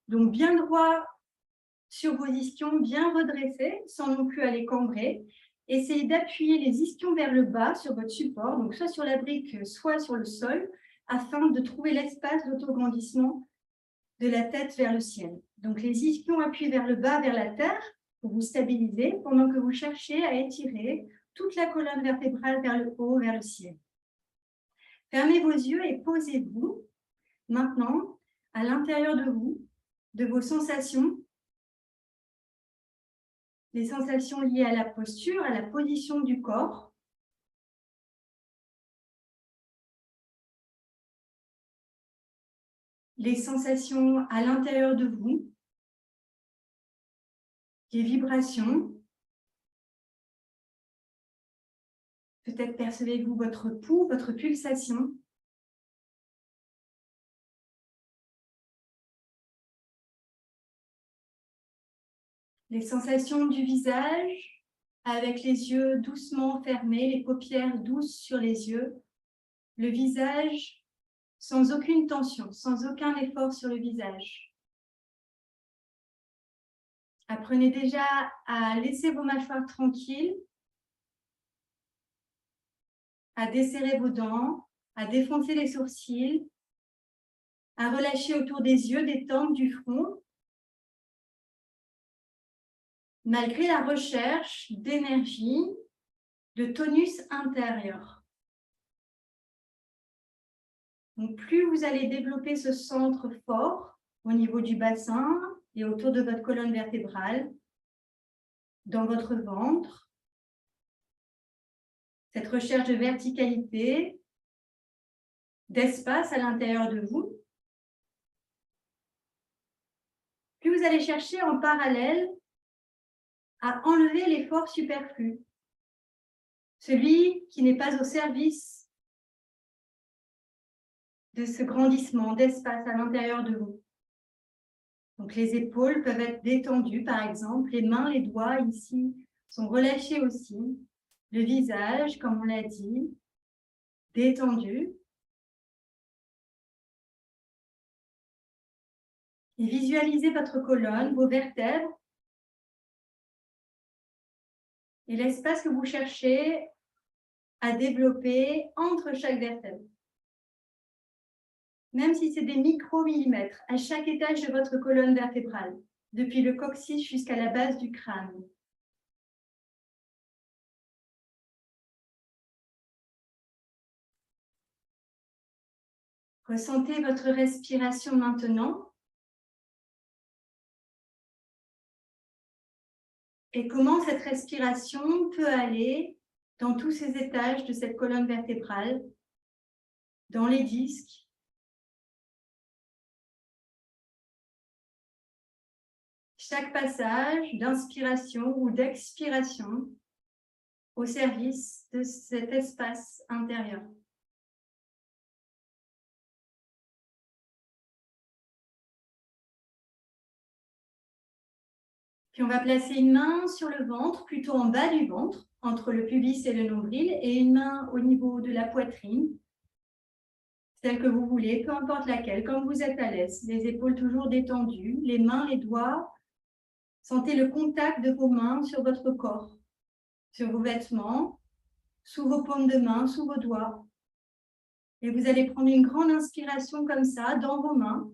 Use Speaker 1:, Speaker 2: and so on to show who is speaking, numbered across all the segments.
Speaker 1: Donc, bien droit sur vos ischions, bien redressés, sans non plus aller cambrer. Essayez d'appuyer les ischions vers le bas sur votre support, donc soit sur la brique, soit sur le sol, afin de trouver l'espace d'autograndissement de la tête vers le ciel. Donc, les ischions appuient vers le bas, vers la terre, pour vous stabiliser, pendant que vous cherchez à étirer toute la colonne vertébrale vers le haut, vers le ciel. Fermez vos yeux et posez-vous maintenant à l'intérieur de vous, de vos sensations, les sensations liées à la posture, à la position du corps. Les sensations à l'intérieur de vous, les vibrations. Peut-être percevez-vous votre pouls, votre pulsation. Les sensations du visage, avec les yeux doucement fermés, les paupières douces sur les yeux. Le visage sans aucune tension, sans aucun effort sur le visage. Apprenez déjà à laisser vos mâchoires tranquilles, à desserrer vos dents, à défoncer les sourcils, à relâcher autour des yeux, des tempes, du front, malgré la recherche d'énergie, de tonus intérieur. Donc, plus vous allez développer ce centre fort au niveau du bassin et autour de votre colonne vertébrale, dans votre ventre, cette recherche de verticalité, d'espace à l'intérieur de vous, plus vous allez chercher en parallèle à enlever l'effort superflu, celui qui n'est pas au service de ce grandissement d'espace à l'intérieur de vous. Donc, les épaules peuvent être détendues, par exemple. Les mains, les doigts ici sont relâchés aussi. Le visage, comme on l'a dit, détendu. Et visualisez votre colonne, vos vertèbres et l'espace que vous cherchez à développer entre chaque vertèbre. Même si c'est des micromillimètres, à chaque étage de votre colonne vertébrale, depuis le coccyx jusqu'à la base du crâne. Ressentez votre respiration maintenant. Et comment cette respiration peut aller dans tous ces étages de cette colonne vertébrale, dans les disques, chaque passage d'inspiration ou d'expiration au service de cet espace intérieur. Puis on va placer une main sur le ventre, plutôt en bas du ventre, entre le pubis et le nombril, et une main au niveau de la poitrine, celle que vous voulez, peu importe laquelle, comme vous êtes à l'aise. Les épaules toujours détendues, les mains, les doigts. Sentez le contact de vos mains sur votre corps, sur vos vêtements, sous vos paumes de main, sous vos doigts. Et vous allez prendre une grande inspiration comme ça, dans vos mains.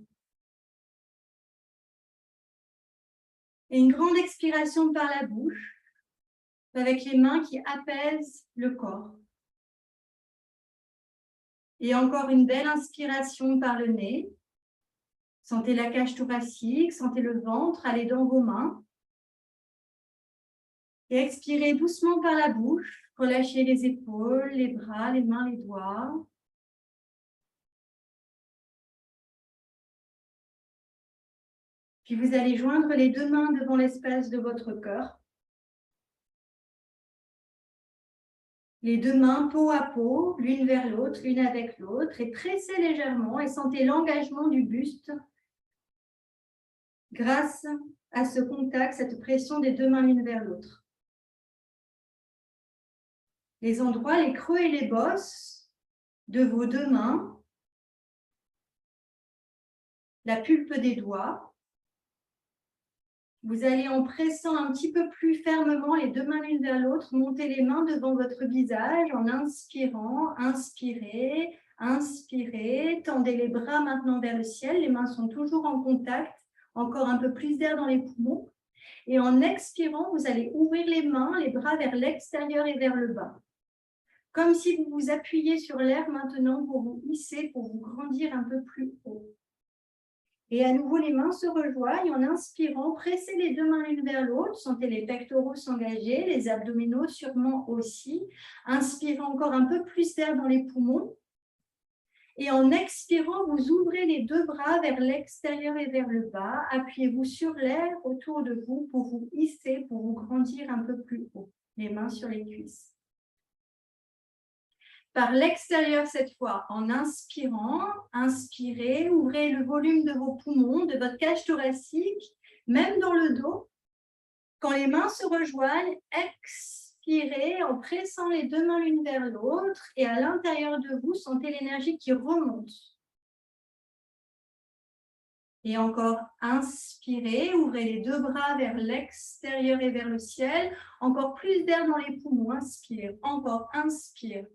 Speaker 1: Et une grande expiration par la bouche, avec les mains qui apaisent le corps. Et encore une belle inspiration par le nez. Sentez la cage thoracique, sentez le ventre aller dans vos mains. Et expirez doucement par la bouche. Relâchez les épaules, les bras, les mains, les doigts. Puis vous allez joindre les deux mains devant l'espace de votre cœur. Les deux mains peau à peau, l'une vers l'autre, l'une avec l'autre, et pressez légèrement et sentez l'engagement du buste grâce à ce contact, cette pression des deux mains l'une vers l'autre. Les endroits, les creux et les bosses de vos deux mains, la pulpe des doigts, Vous allez, en pressant un petit peu plus fermement les deux mains l'une vers l'autre, monter les mains devant votre visage en inspirant, inspirez, inspirez. Tendez les bras maintenant vers le ciel, les mains sont toujours en contact, encore un peu plus d'air dans les poumons. Et en expirant, vous allez ouvrir les mains, les bras vers l'extérieur et vers le bas. Comme si vous vous appuyiez sur l'air maintenant pour vous hisser, pour vous grandir un peu plus haut. Et à nouveau, les mains se rejoignent. En inspirant, pressez les deux mains l'une vers l'autre. Sentez les pectoraux s'engager, les abdominaux sûrement aussi. Inspirez encore un peu plus d'air dans les poumons. Et en expirant, vous ouvrez les deux bras vers l'extérieur et vers le bas. Appuyez-vous sur l'air autour de vous pour vous hisser, pour vous grandir un peu plus haut. Les mains sur les cuisses. Par l'extérieur cette fois, en inspirant, inspirez, ouvrez le volume de vos poumons, de votre cage thoracique, même dans le dos. Quand les mains se rejoignent, expirez en pressant les deux mains l'une vers l'autre et à l'intérieur de vous, sentez l'énergie qui remonte. Et encore, inspirez, ouvrez les deux bras vers l'extérieur et vers le ciel. Encore plus d'air dans les poumons, inspire, encore, inspire.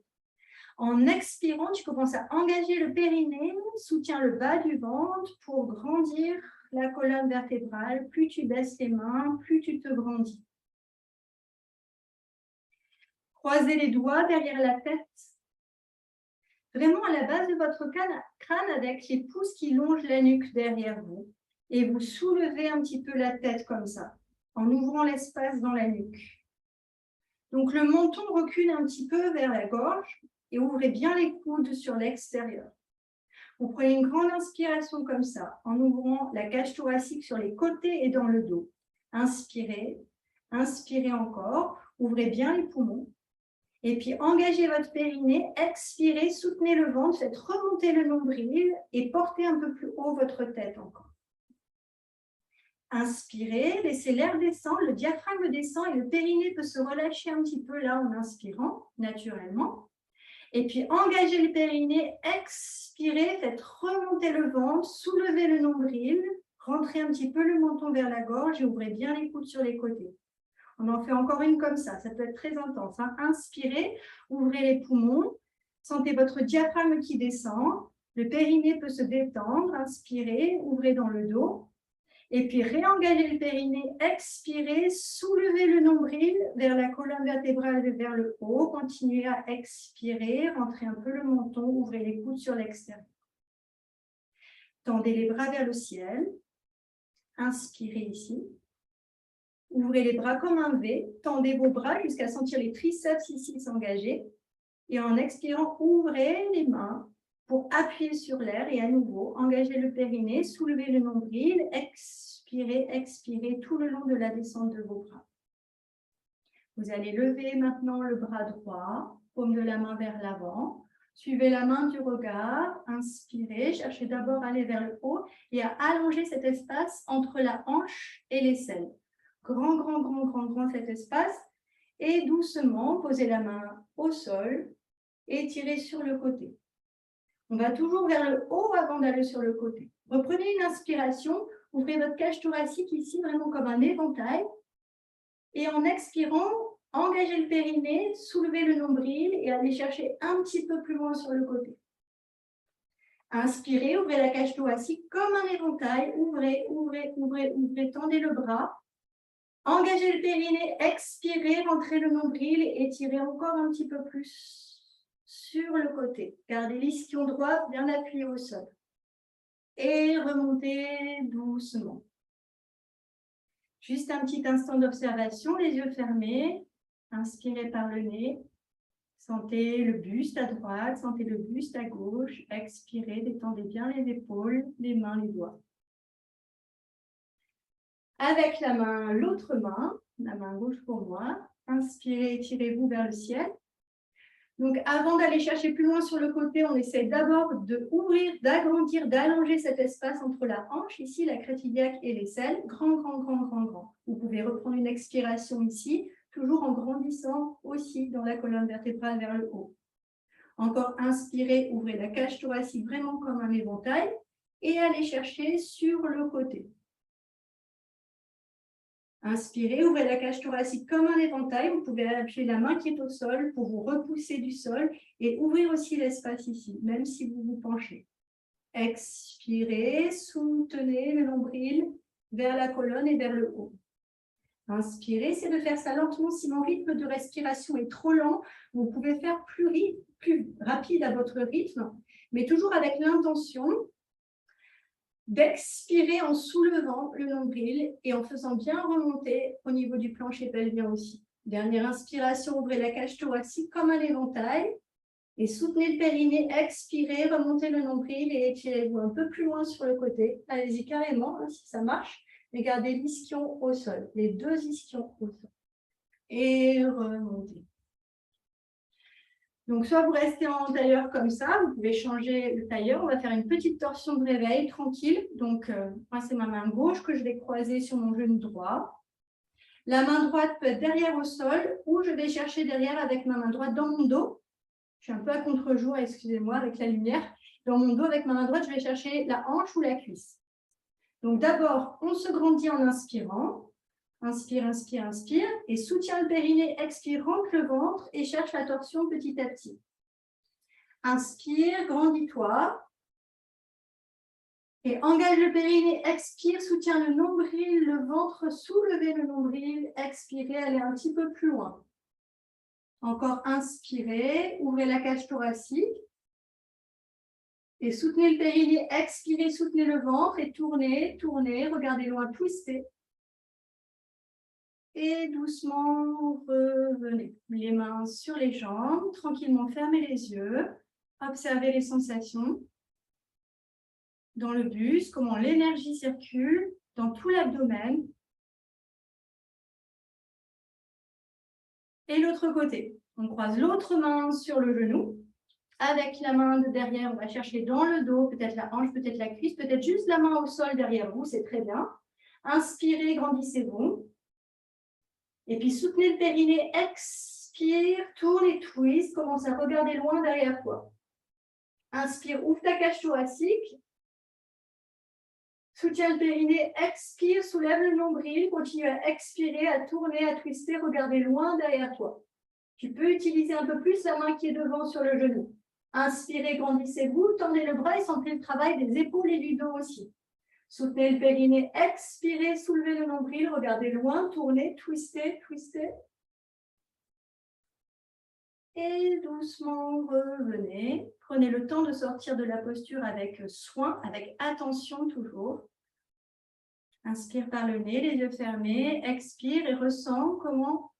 Speaker 1: En expirant, tu commences à engager le périnée, soutiens le bas du ventre pour grandir la colonne vertébrale. Plus tu baisses les mains, plus tu te grandis. Croisez les doigts derrière la tête. Vraiment à la base de votre crâne avec les pouces qui longent la nuque derrière vous. Et vous soulevez un petit peu la tête comme ça, en ouvrant l'espace dans la nuque. Donc le menton recule un petit peu vers la gorge et ouvrez bien les coudes sur l'extérieur. Vous prenez une grande inspiration comme ça, en ouvrant la cage thoracique sur les côtés et dans le dos. Inspirez, inspirez encore, ouvrez bien les poumons. Et puis engagez votre périnée, expirez, soutenez le ventre, faites remonter le nombril et portez un peu plus haut votre tête encore. Inspirez, laissez l'air descendre, le diaphragme descend et le périnée peut se relâcher un petit peu là en inspirant, naturellement. Et puis, engagez le périnée, expirez, faites remonter le ventre, soulevez le nombril, rentrez un petit peu le menton vers la gorge et ouvrez bien les coudes sur les côtés. On en fait encore une comme ça peut être très intense. Hein. Inspirez, ouvrez les poumons, sentez votre diaphragme qui descend, le périnée peut se détendre, inspirez, ouvrez dans le dos. Et puis, réengagez le périnée, expirez, soulevez le nombril vers la colonne vertébrale et vers le haut. Continuez à expirer, rentrez un peu le menton, ouvrez les coudes sur l'extérieur. Tendez les bras vers le ciel. Inspirez ici. Ouvrez les bras comme un V. Tendez vos bras jusqu'à sentir les triceps ici s'engager. Et en expirant, ouvrez les mains pour appuyer sur l'air et à nouveau, engagez le périnée, soulevez le nombril, expirez, expirez tout le long de la descente de vos bras. Vous allez lever maintenant le bras droit, paume de la main vers l'avant. Suivez la main du regard, inspirez, cherchez d'abord à aller vers le haut et à allonger cet espace entre la hanche et l'aisselle. Grand, grand, grand, grand, grand cet espace. Et doucement, posez la main au sol et tirez sur le côté. On va toujours vers le haut avant d'aller sur le côté. Reprenez une inspiration, ouvrez votre cage thoracique ici, vraiment comme un éventail. Et en expirant, engagez le périnée, soulevez le nombril et allez chercher un petit peu plus loin sur le côté. Inspirez, ouvrez la cage thoracique comme un éventail. Ouvrez, ouvrez, ouvrez, ouvrez, tendez le bras. Engagez le périnée, expirez, rentrez le nombril et tirez encore un petit peu plus sur le côté. Gardez l'ischio droit bien appuyé au sol. Et remontez doucement. Juste un petit instant d'observation, les yeux fermés. Inspirez par le nez. Sentez le buste à droite, sentez le buste à gauche. Expirez, détendez bien les épaules, les mains, les doigts. Avec la main, l'autre main, la main gauche pour moi. Inspirez, tirez-vous vers le ciel. Donc, avant d'aller chercher plus loin sur le côté, on essaie d'abord d'ouvrir, d'agrandir, d'allonger cet espace entre la hanche, ici, la crête iliaque et l'aisselle. Grand, grand, grand, grand, grand. Vous pouvez reprendre une expiration ici, toujours en grandissant aussi dans la colonne vertébrale vers le haut. Encore inspirez, ouvrez la cage thoracique vraiment comme un éventail et allez chercher sur le côté. Inspirez, ouvrez la cage thoracique comme un éventail. Vous pouvez appuyer la main qui est au sol pour vous repousser du sol et ouvrir aussi l'espace ici, même si vous vous penchez. Expirez, soutenez le nombril vers la colonne et vers le haut. Inspirez, c'est de faire ça lentement. Si mon rythme de respiration est trop lent, vous pouvez faire plus rapide à votre rythme, mais toujours avec l'intention d'expirer en soulevant le nombril et en faisant bien remonter au niveau du plancher pelvien aussi. Dernière inspiration, ouvrez la cage thoracique comme un éventail et soutenez le périnée, expirez, remontez le nombril et étirez-vous un peu plus loin sur le côté. Allez-y carrément, hein, si ça marche, mais gardez l'ischion au sol, les deux ischions au sol. Et remontez. Donc, soit vous restez en tailleur comme ça, vous pouvez changer le tailleur. On va faire une petite torsion de réveil, tranquille. Donc, moi, c'est ma main gauche que je vais croiser sur mon genou droit. La main droite peut être derrière au sol ou je vais chercher derrière avec ma main droite dans mon dos. Je suis un peu à contre-jour, excusez-moi, avec la lumière. Dans mon dos, avec ma main droite, je vais chercher la hanche ou la cuisse. Donc, d'abord, on se grandit en inspirant. Inspire, inspire, inspire. Et soutiens le périnée, expire, rentre le ventre et cherche la torsion petit à petit. Inspire, grandis-toi. Et engage le périnée, expire, soutiens le nombril, le ventre, soulevez le nombril, expirez, allez un petit peu plus loin. Encore inspirez, ouvrez la cage thoracique. Et soutenez le périnée, expirez, soutenez le ventre et tournez, tournez, regardez loin, twistez. Et doucement, revenez. Les mains sur les jambes, tranquillement fermez les yeux. Observez les sensations dans le buste, comment l'énergie circule dans tout l'abdomen. Et l'autre côté, on croise l'autre main sur le genou. Avec la main de derrière, on va chercher dans le dos, peut-être la hanche, peut-être la cuisse, peut-être juste la main au sol derrière vous, c'est très bien. Inspirez, grandissez-vous. Et puis soutenez le périnée, expire, tourne et twist, commence à regarder loin derrière toi. Inspire, ouvre ta cage thoracique. Soutiens le périnée, expire, soulève le nombril, continue à expirer, à tourner, à twister, regarder loin derrière toi. Tu peux utiliser un peu plus la main qui est devant sur le genou. Inspirez, grandissez-vous, tendez le bras et sentez le travail des épaules et du dos aussi. Soutenez le périnée, expirez, soulevez le nombril, regardez loin, tournez, twistez, twistez. Et doucement, revenez. Prenez le temps de sortir de la posture avec soin, avec attention toujours. Inspire par le nez, les yeux fermés. Expire et ressens comment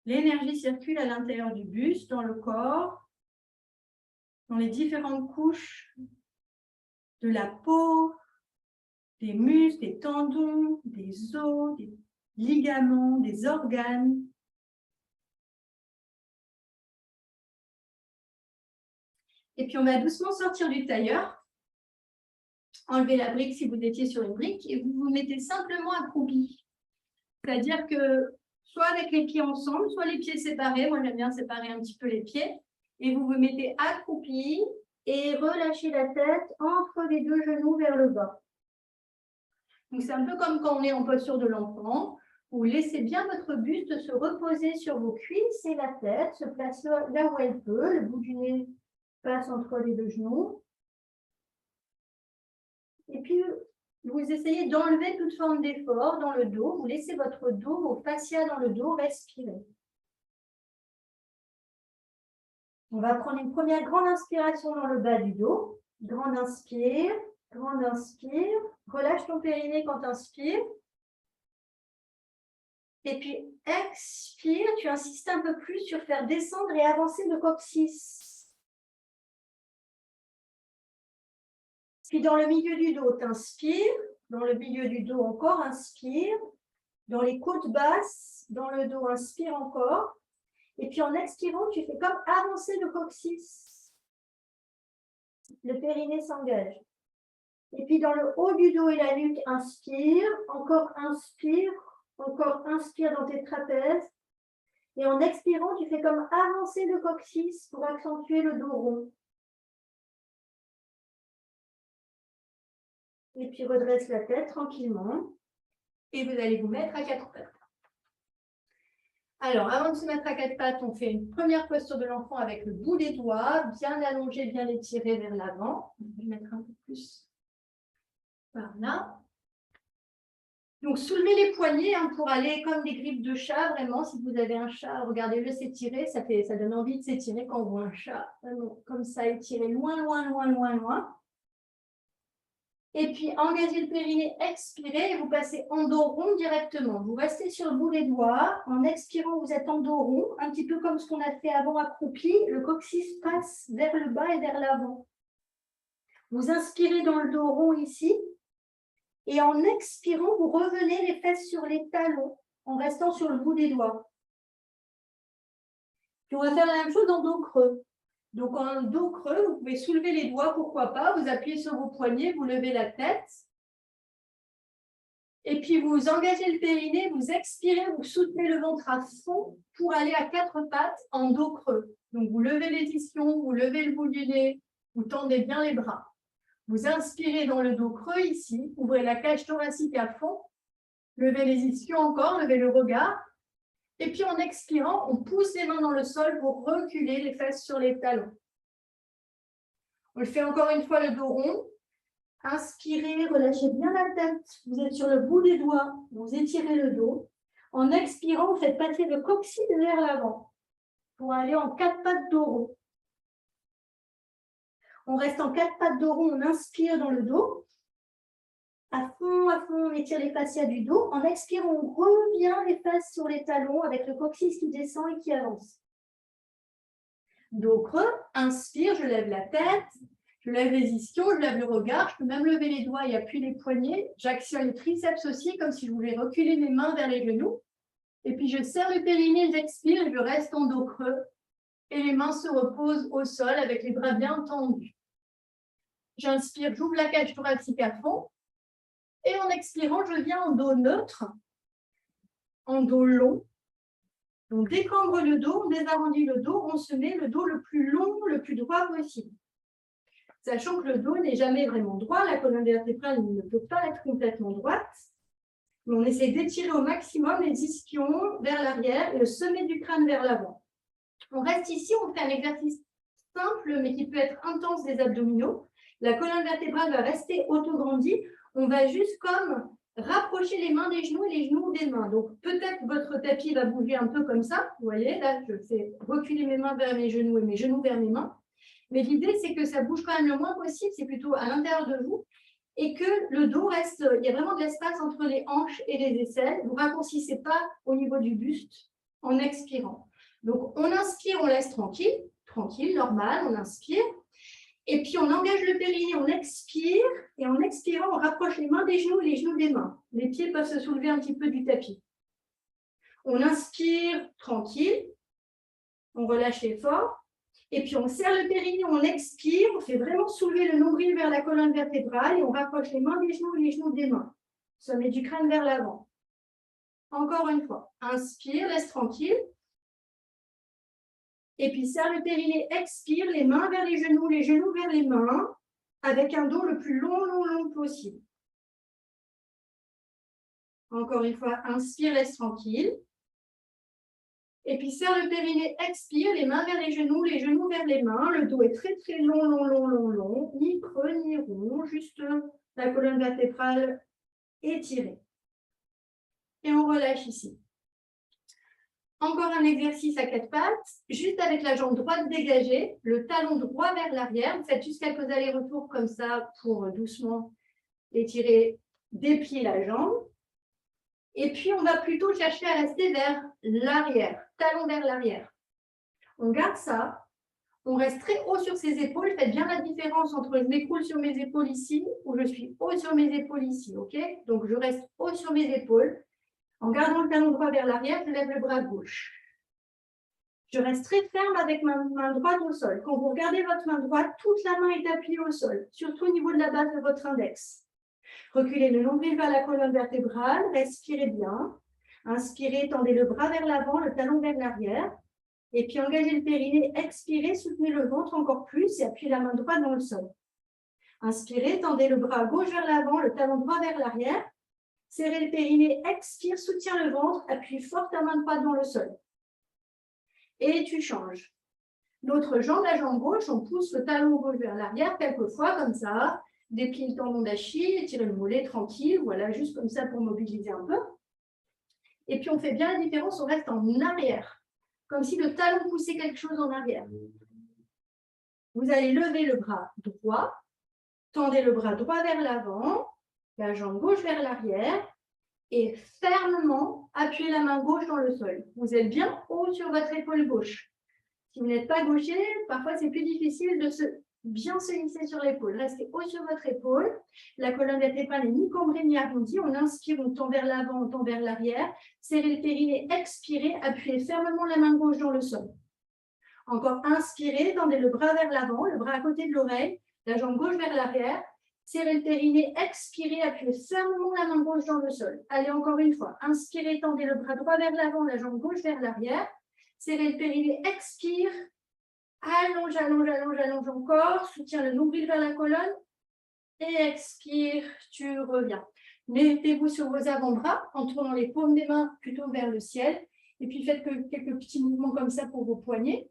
Speaker 1: l'énergie circule à l'intérieur du buste, dans le corps, dans les différentes couches de la peau, des muscles, des tendons, des os, des ligaments, des organes. Et puis, on va doucement sortir du tailleur. Enlevez la brique si vous étiez sur une brique et vous vous mettez simplement accroupi. C'est-à-dire que soit avec les pieds ensemble, soit les pieds séparés. Moi, j'aime bien séparer un petit peu les pieds. Et vous vous mettez accroupi et relâchez la tête entre les deux genoux vers le bas. Donc, c'est un peu comme quand on est en posture de l'enfant. Vous laissez bien votre buste se reposer sur vos cuisses et la tête se place là où elle peut. Le bout du nez passe entre les deux genoux. Et puis, vous essayez d'enlever toute forme d'effort dans le dos. Vous laissez votre dos, vos fascias dans le dos, respirer. On va prendre une première grande inspiration dans le bas du dos. Grande inspire, relâche ton périnée quand tu inspires. Et puis, expire, tu insistes un peu plus sur faire descendre et avancer le coccyx. Puis, dans le milieu du dos, tu inspires. Dans le milieu du dos encore, inspire. Dans les côtes basses, dans le dos, inspire encore. Et puis, en expirant, tu fais comme avancer le coccyx. Le périnée s'engage. Et puis, dans le haut du dos et la nuque, inspire. Encore inspire dans tes trapèzes. Et en expirant, tu fais comme avancer le coccyx pour accentuer le dos rond. Et puis, redresse la tête tranquillement. Et vous allez vous mettre à quatre pattes.
Speaker 2: Alors, avant de se mettre à quatre pattes, on fait une première posture de l'enfant avec le bout des doigts, bien allongé, bien étiré vers l'avant. Je vais mettre un peu plus par là. Donc, soulevez les poignets pour aller comme des griffes de chat, vraiment. Si vous avez un chat, regardez-le s'étirer. Ça donne envie de s'étirer quand on voit un chat. Vraiment, comme ça, étiré loin, loin, loin, loin, loin. Et puis, engagez le périnée, expirez et vous passez en dos rond directement. Vous restez sur le bout des doigts. En expirant, vous êtes en dos rond, un petit peu comme ce qu'on a fait avant accroupi. Le coccyx passe vers le bas et vers l'avant. Vous inspirez dans le dos rond ici. Et en expirant, vous revenez les fesses sur les talons en restant sur le bout des doigts. Puis on va faire la même chose en dos creux. Donc en dos creux, vous pouvez soulever les doigts, pourquoi pas. Vous appuyez sur vos poignets, vous levez la tête. Et puis, vous engagez le périnée, vous expirez, vous soutenez le ventre à fond pour aller à quatre pattes en dos creux. Donc, vous levez les ischions, vous levez le bout du nez, vous tendez bien les bras. Vous inspirez dans le dos creux ici, ouvrez la cage thoracique à fond, levez les ischions encore, levez le regard. Et puis, en expirant, on pousse les mains dans le sol pour reculer les fesses sur les talons. On le fait encore une fois le dos rond. Inspirez, relâchez bien la tête. Vous êtes sur le bout des doigts. Vous étirez le dos. En expirant, vous faites passer le coccyx vers l'avant pour aller en quatre pattes dos rond. On reste en quatre pattes dos rond. On inspire dans le dos. À fond, on étire les fascias du dos. En expirant, on revient les fesses sur les talons avec le coccyx qui descend et qui avance. Dos creux, inspire, je lève la tête. Je lève les ischions, je lève le regard, je peux même lever les doigts et appuyer les poignets. J'actionne les triceps aussi, comme si je voulais reculer mes mains vers les genoux. Et puis je serre le périnée, j'expire et je reste en dos creux. Et les mains se reposent au sol avec les bras bien tendus. J'inspire, j'ouvre la cage thoracique à fond. Et en expirant, je viens en dos neutre, en dos long. On décambre le dos, on désarrondit le dos, on se met le dos le plus long, le plus droit possible. Sachant que le dos n'est jamais vraiment droit, la colonne vertébrale ne peut pas être complètement droite. Mais on essaie d'étirer au maximum les ischions vers l'arrière et le sommet du crâne vers l'avant. On reste ici, on fait un exercice simple mais qui peut être intense des abdominaux. La colonne vertébrale va rester autograndie. On va juste comme rapprocher les mains des genoux et les genoux des mains. Donc peut-être votre tapis va bouger un peu comme ça. Vous voyez, là, je fais reculer mes mains vers mes genoux et mes genoux vers mes mains. Mais l'idée, c'est que ça bouge quand même le moins possible, c'est plutôt à l'intérieur de vous, et que le dos reste, il y a vraiment de l'espace entre les hanches et les aisselles. Vous ne raccourcissez pas au niveau du buste en expirant. Donc, on inspire, on laisse tranquille, normal, on inspire. Et puis, on engage le périnée, on expire, et en expirant, on rapproche les mains des genoux et les genoux des mains. Les pieds peuvent se soulever un petit peu du tapis. On inspire, tranquille, on relâche l'effort. Et puis, on serre le périnée, on expire, on fait vraiment soulever le nombril vers la colonne vertébrale et on rapproche les mains des genoux et les genoux des mains. Sommet du crâne vers l'avant. Encore une fois, inspire, laisse tranquille. Et puis, serre le périnée, expire, les mains vers les genoux vers les mains, avec un dos le plus long possible. Encore une fois, inspire, laisse tranquille. Et puis, serre le périnée, expire, les mains vers les genoux vers les mains. Le dos est très, très long. Ni creux, ni rond. Juste la colonne vertébrale étirée. Et on relâche ici. Encore un exercice à quatre pattes, juste avec la jambe droite dégagée, le talon droit vers l'arrière. Vous faites juste quelques allers-retours comme ça pour doucement étirer, déplier la jambe. Et puis, on va plutôt chercher à rester vers l'arrière, talon vers l'arrière. On garde ça. On reste très haut sur ses épaules. Faites bien la différence entre je m'écroule sur mes épaules ici ou je suis haut sur mes épaules ici. Ok? Donc, je reste haut sur mes épaules. En gardant le talon droit vers l'arrière, je lève le bras gauche. Je reste très ferme avec ma main droite au sol. Quand vous regardez votre main droite, toute la main est appuyée au sol, surtout au niveau de la base de votre index. Reculez le nombril vers la colonne vertébrale, respirez bien. Inspirez, tendez le bras vers l'avant, le talon vers l'arrière. Et puis engagez le périnée, expirez, soutenez le ventre encore plus et appuyez la main droite dans le sol. Inspirez, tendez le bras gauche vers l'avant, le talon droit vers l'arrière. Serrez le périnée, expire, soutiens le ventre, appuie fort ta main droite dans le sol.
Speaker 1: et tu changes. L'autre jambe, la jambe gauche, on pousse le talon gauche vers l'arrière, quelquefois comme ça, déplie le tendon d'Achille, étire le mollet tranquille, voilà, juste comme ça pour mobiliser un peu. Et puis on fait bien la différence, on reste en arrière, comme si le talon poussait quelque chose en arrière. Vous allez lever le bras droit, tendez le bras droit vers l'avant, la jambe gauche vers l'arrière, et fermement appuyez la main gauche dans le sol. Vous êtes bien haut sur votre épaule gauche. Si vous n'êtes pas gaucher, parfois c'est plus difficile de bien se hisser sur l'épaule. Restez haut sur votre épaule. La colonne vertébrale n'est ni cambrée ni arrondie. On inspire, on tend vers l'avant, on tend vers l'arrière. Serrez le périnée, expirez, appuyez fermement la main gauche dans le sol. Encore inspirez, tendez le bras vers l'avant, le bras à côté de l'oreille, la jambe gauche vers l'arrière. Serrez le périnée, expirez, appuyez fermement la main gauche dans le sol. Allez, encore une fois. Inspirez, tendez le bras droit vers l'avant, la jambe gauche vers l'arrière. Serrez le périnée, expire. Allonge, allonge, allonge, allonge encore. Soutiens le nombril vers la colonne. Et expire, tu reviens. Mettez-vous sur vos avant-bras en tournant les paumes des mains plutôt vers le ciel. Et puis faites quelques petits mouvements comme ça pour vos poignets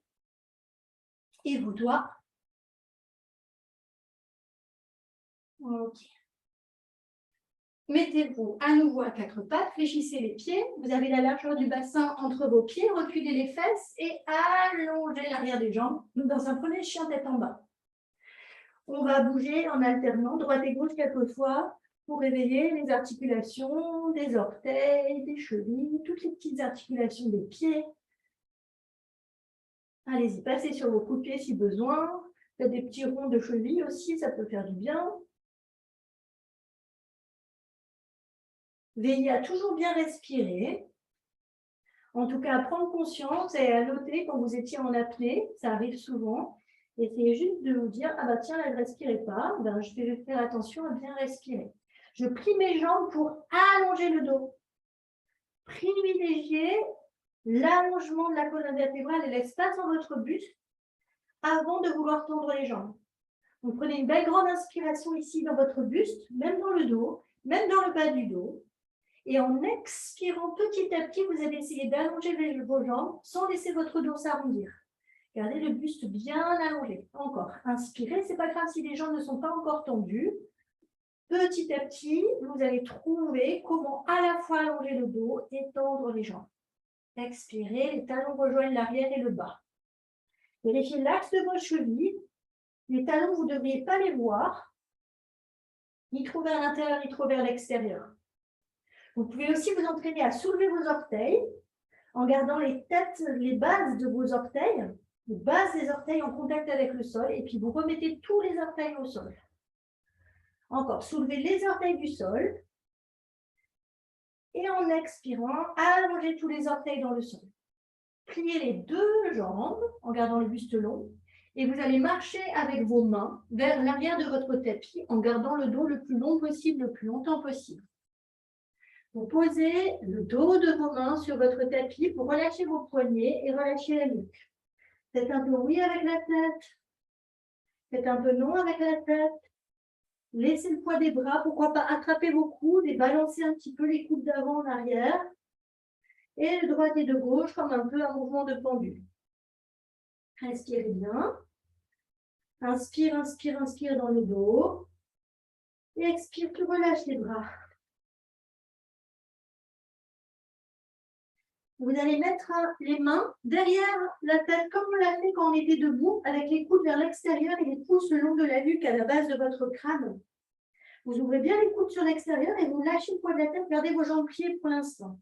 Speaker 1: et vos doigts. Ok. Mettez-vous à nouveau à quatre pattes, fléchissez les pieds. Vous avez la largeur du bassin entre vos pieds, reculez les fesses et allongez l'arrière des jambes. Nous, dans un premier chien tête en bas. On va bouger en alternant droite et gauche quelquefois pour réveiller les articulations des orteils, des chevilles, toutes les petites articulations des pieds. Allez-y, passez sur vos coups de pied si besoin. Faites des petits ronds de cheville aussi, ça peut faire du bien. Veillez à toujours bien respirer. En tout cas, à prendre conscience et à noter quand vous étiez en apnée, ça arrive souvent. Essayez juste de vous dire, ah bah tiens, là, je ne respirais pas, ben, je vais faire attention à bien respirer. Je plie mes jambes pour allonger le dos. Privilégiez l'allongement de la colonne vertébrale et l'espace dans votre buste avant de vouloir tendre les jambes. Vous prenez une belle grande inspiration ici dans votre buste, même dans le dos, même dans le bas du dos. Et en expirant petit à petit, vous allez essayer d'allonger vos jambes sans laisser votre dos s'arrondir. Gardez le buste bien allongé. Encore. Inspirez, ce n'est pas grave si les jambes ne sont pas encore tendues. Petit à petit, vous allez trouver comment à la fois allonger le dos et tendre les jambes. Expirez, les talons rejoignent l'arrière et le bas. Vérifiez l'axe de vos chevilles. Les talons, vous ne devriez pas les voir, ni trop vers l'intérieur, ni trop vers l'extérieur. Vous pouvez aussi vous entraîner à soulever vos orteils en gardant les bases de vos orteils, les bases des orteils en contact avec le sol, et puis vous remettez tous les orteils au sol. Encore, soulevez les orteils du sol, et en expirant, allongez tous les orteils dans le sol. Pliez les deux jambes en gardant le buste long, et vous allez marcher avec vos mains vers l'arrière de votre tapis en gardant le dos le plus long possible, le plus longtemps possible. Vous posez le dos de vos mains sur votre tapis pour relâcher vos poignets et relâcher la nuque. Faites un peu oui avec la tête. Faites un peu non avec la tête. Laissez le poids des bras, pourquoi pas attraper vos coudes et balancer un petit peu les coudes d'avant en arrière. Et de droite et de gauche comme un peu un mouvement de pendule. Respirez bien. Inspire, inspire, inspire dans le dos. Et expire, tu relâches les bras. Vous allez mettre les mains derrière la tête, comme on l'a fait quand on était debout, avec les coudes vers l'extérieur et les pouces le long de la nuque à la base de votre crâne. Vous ouvrez bien les coudes sur l'extérieur et vous lâchez le poids de la tête. Gardez vos jambes pliées pour l'instant.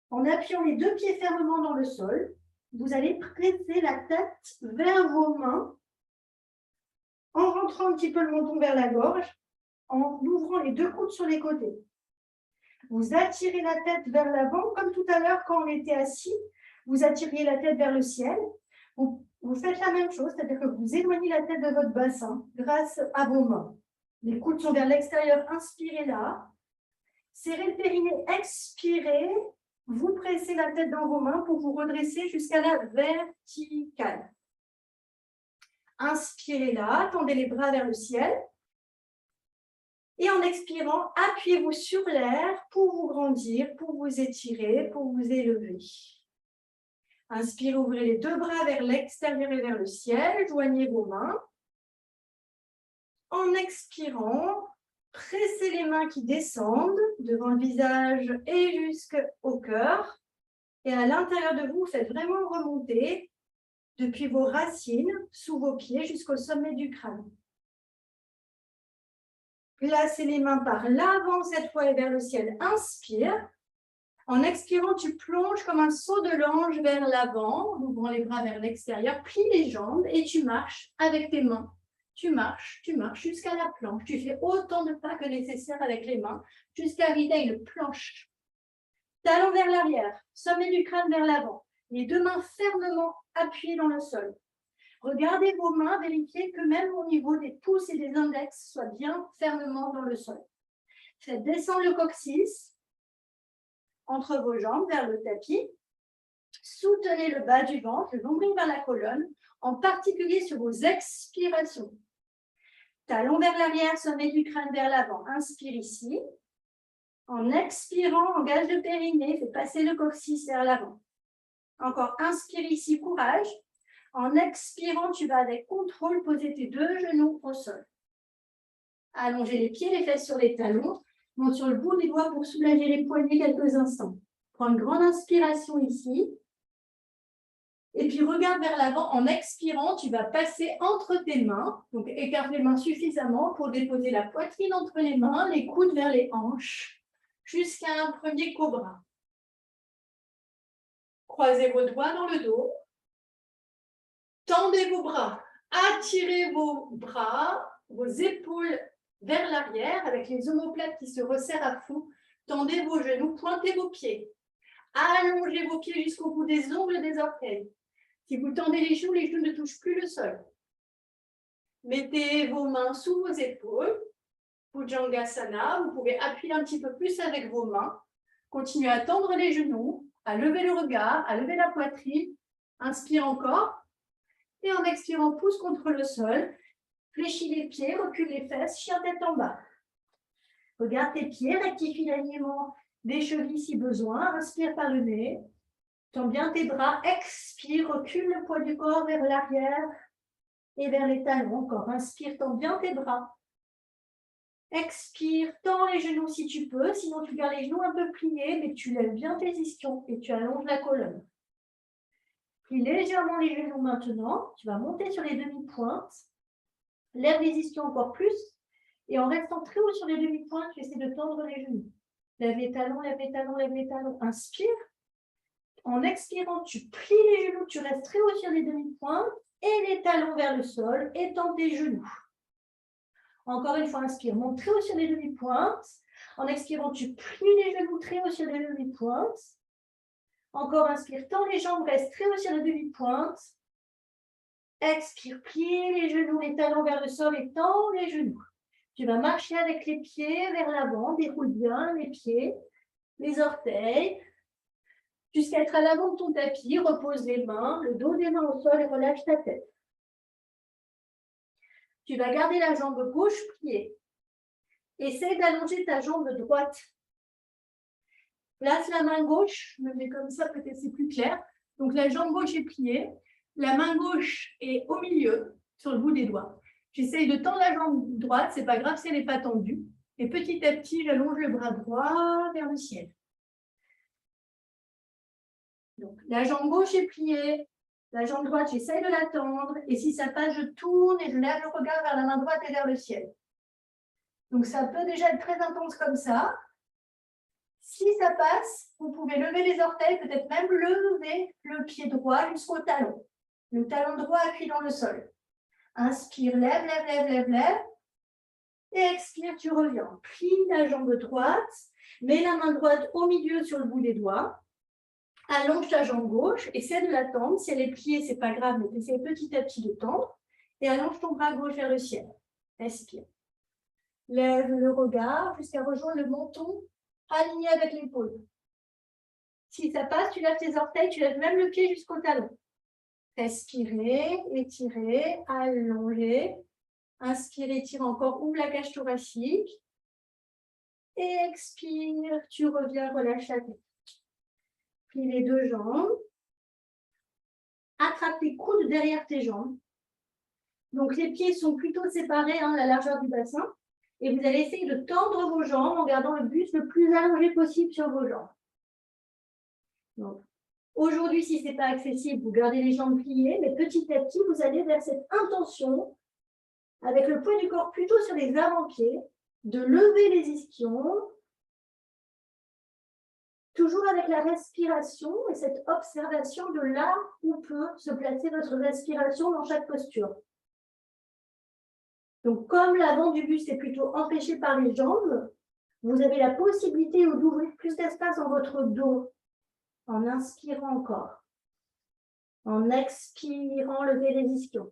Speaker 1: En appuyant les deux pieds fermement dans le sol, vous allez presser la tête vers vos mains, en rentrant un petit peu le menton vers la gorge, en ouvrant les deux coudes sur les côtés. Vous attirez la tête vers l'avant, comme tout à l'heure quand on était assis, vous attiriez la tête vers le ciel. Vous faites la même chose, c'est-à-dire que vous éloignez la tête de votre bassin grâce à vos mains. Les coudes sont vers l'extérieur, inspirez là. Serrez le périnée, expirez. Vous pressez la tête dans vos mains pour vous redresser jusqu'à la verticale. Inspirez là, tendez les bras vers le ciel. Et en expirant, appuyez-vous sur l'air pour vous grandir, pour vous étirer, pour vous élever. Inspirez, ouvrez les deux bras vers l'extérieur et vers le ciel. Joignez vos mains. En expirant, pressez les mains qui descendent devant le visage et jusqu'au cœur. Et à l'intérieur de vous, faites vraiment remonter depuis vos racines, sous vos pieds, jusqu'au sommet du crâne. Placez les mains par l'avant cette fois et vers le ciel. Inspire. En expirant, tu plonges comme un saut de l'ange vers l'avant, en ouvrant les bras vers l'extérieur, plie les jambes et tu marches avec tes mains. Tu marches jusqu'à la planche. Tu fais autant de pas que nécessaire avec les mains jusqu'à arriver à une planche. Talon vers l'arrière, sommet du crâne vers l'avant. Les deux mains fermement appuyées dans le sol. Regardez vos mains, vérifiez que même au niveau des pouces et des index soient bien fermement dans le sol. Faites descendre le coccyx entre vos jambes vers le tapis. Soutenez le bas du ventre, le nombril vers la colonne, en particulier sur vos expirations. Talon vers l'arrière, sommet du crâne vers l'avant. Inspire ici. En expirant, engage le périnée, fais passer le coccyx vers l'avant. Encore, inspire ici, courage. En expirant, tu vas avec contrôle poser tes deux genoux au sol. Allongez les pieds, les fesses sur les talons. Monte sur le bout des doigts pour soulager les poignets quelques instants. Prends une grande inspiration ici. Et puis, regarde vers l'avant. En expirant, tu vas passer entre tes mains. Donc, écarte les mains suffisamment pour déposer la poitrine entre les mains, les coudes vers les hanches, jusqu'à un premier cobra. Croisez vos doigts dans le dos. Tendez vos bras. Attirez vos bras, vos épaules vers l'arrière avec les omoplates qui se resserrent à fond. Tendez vos genoux, pointez vos pieds. Allongez vos pieds jusqu'au bout des ongles des orteils. Si vous tendez les genoux ne touchent plus le sol. Mettez vos mains sous vos épaules. Bhujangasana, vous pouvez appuyer un petit peu plus avec vos mains. Continuez à tendre les genoux, à lever le regard, à lever la poitrine. Inspire encore. Et en expirant, pousse contre le sol. Fléchis les pieds, recule les fesses, chien tête en bas. Regarde tes pieds, rectifie l'alignement des chevilles si besoin. Inspire par le nez. Tends bien tes bras, expire, recule le poids du corps vers l'arrière et vers les talons. Encore, inspire, tends bien tes bras. Expire, tends les genoux si tu peux, sinon tu gardes les genoux un peu pliés, mais tu lèves bien tes ischions et tu allonges la colonne. Plie légèrement les genoux maintenant, tu vas monter sur les demi-pointes, lève les ischions encore plus, et en restant très haut sur les demi-pointes, tu essaies de tendre les genoux. Lève les talons, lève les talons, lève les talons, inspire. En expirant, tu plies les genoux, tu restes très haut sur les demi-pointes et les talons vers le sol, étends tes genoux. Encore une fois, inspire, monte très haut sur les demi-pointes. En expirant, tu plies les genoux très haut sur les demi-pointes. Encore, inspire, tends les jambes, reste très haut sur les demi-pointes. Expire, plie les genoux, les talons vers le sol et tends les genoux. Tu vas marcher avec les pieds vers l'avant, déroule bien les pieds, les orteils. Jusqu'à être à l'avant de ton tapis, repose les mains, le dos des mains au sol et relâche ta tête. Tu vas garder la jambe gauche pliée. Essaye d'allonger ta jambe droite. Place la main gauche, je me mets comme ça, peut-être c'est plus clair. Donc la jambe gauche est pliée, la main gauche est au milieu, sur le bout des doigts. J'essaye de tendre la jambe droite, c'est pas grave si elle n'est pas tendue. Et petit à petit, j'allonge le bras droit vers le ciel. Donc, la jambe gauche est pliée, la jambe droite, j'essaye de la tendre. Et si ça passe, je tourne et je lève le regard vers la main droite et vers le ciel. Donc, ça peut déjà être très intense comme ça. Si ça passe, vous pouvez lever les orteils, peut-être même lever le pied droit jusqu'au talon. Le talon droit appuie dans le sol. Inspire, lève, lève, lève, lève, lève. Et expire, tu reviens. Plie la jambe droite, mets la main droite au milieu sur le bout des doigts. Allonge ta jambe gauche, essaie de la tendre. Si elle est pliée, ce n'est pas grave, mais essaie petit à petit de tendre. Et allonge ton bras gauche vers le ciel. Respire. Lève le regard jusqu'à rejoindre le menton aligné avec l'épaule. Si ça passe, tu lèves tes orteils, tu lèves même le pied jusqu'au talon. Respirez, étirez, allongez. Inspire, étire encore, ouvre la cage thoracique. Et expire, tu reviens, relâche la tête. Plie les deux jambes.
Speaker 2: attrape tes coudes derrière tes jambes. Donc, les pieds sont plutôt séparés, hein, la largeur du bassin. Et vous allez essayer de tendre vos jambes en gardant le buste le plus allongé possible sur vos jambes. Donc, aujourd'hui, si ce n'est pas accessible, vous gardez les jambes pliées, mais petit à petit, vous allez vers cette intention, avec le poids du corps plutôt sur les avant-pieds, de lever les ischions, toujours avec la respiration et cette observation de là où peut se placer votre respiration dans chaque posture. Donc, comme l'avant du buste est plutôt empêché par les jambes, vous avez la possibilité d'ouvrir plus d'espace dans votre dos en inspirant encore. En expirant, levez les ischions.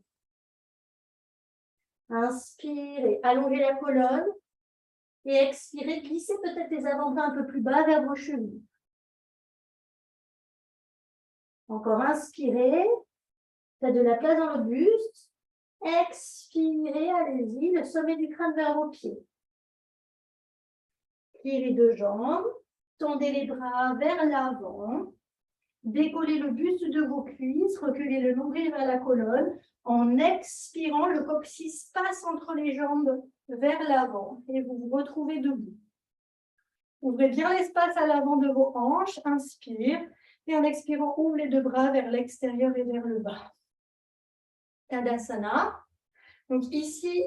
Speaker 2: Inspirez, allongez la colonne. Et expirez, glissez peut-être les avant-bras un peu plus bas vers vos chevilles. Encore inspirez, faites de la place dans le buste. Expirez, allez-y, le sommet du crâne vers vos pieds. Pliez les deux jambes, tendez les bras vers l'avant, décollez le buste de vos cuisses, reculez le nombril vers la colonne. En expirant, le coccyx passe entre les jambes vers l'avant et vous vous retrouvez debout. Ouvrez bien l'espace à l'avant de vos hanches, inspire, et en expirant, ouvre les deux bras vers l'extérieur et vers le bas. Tadasana. Donc ici,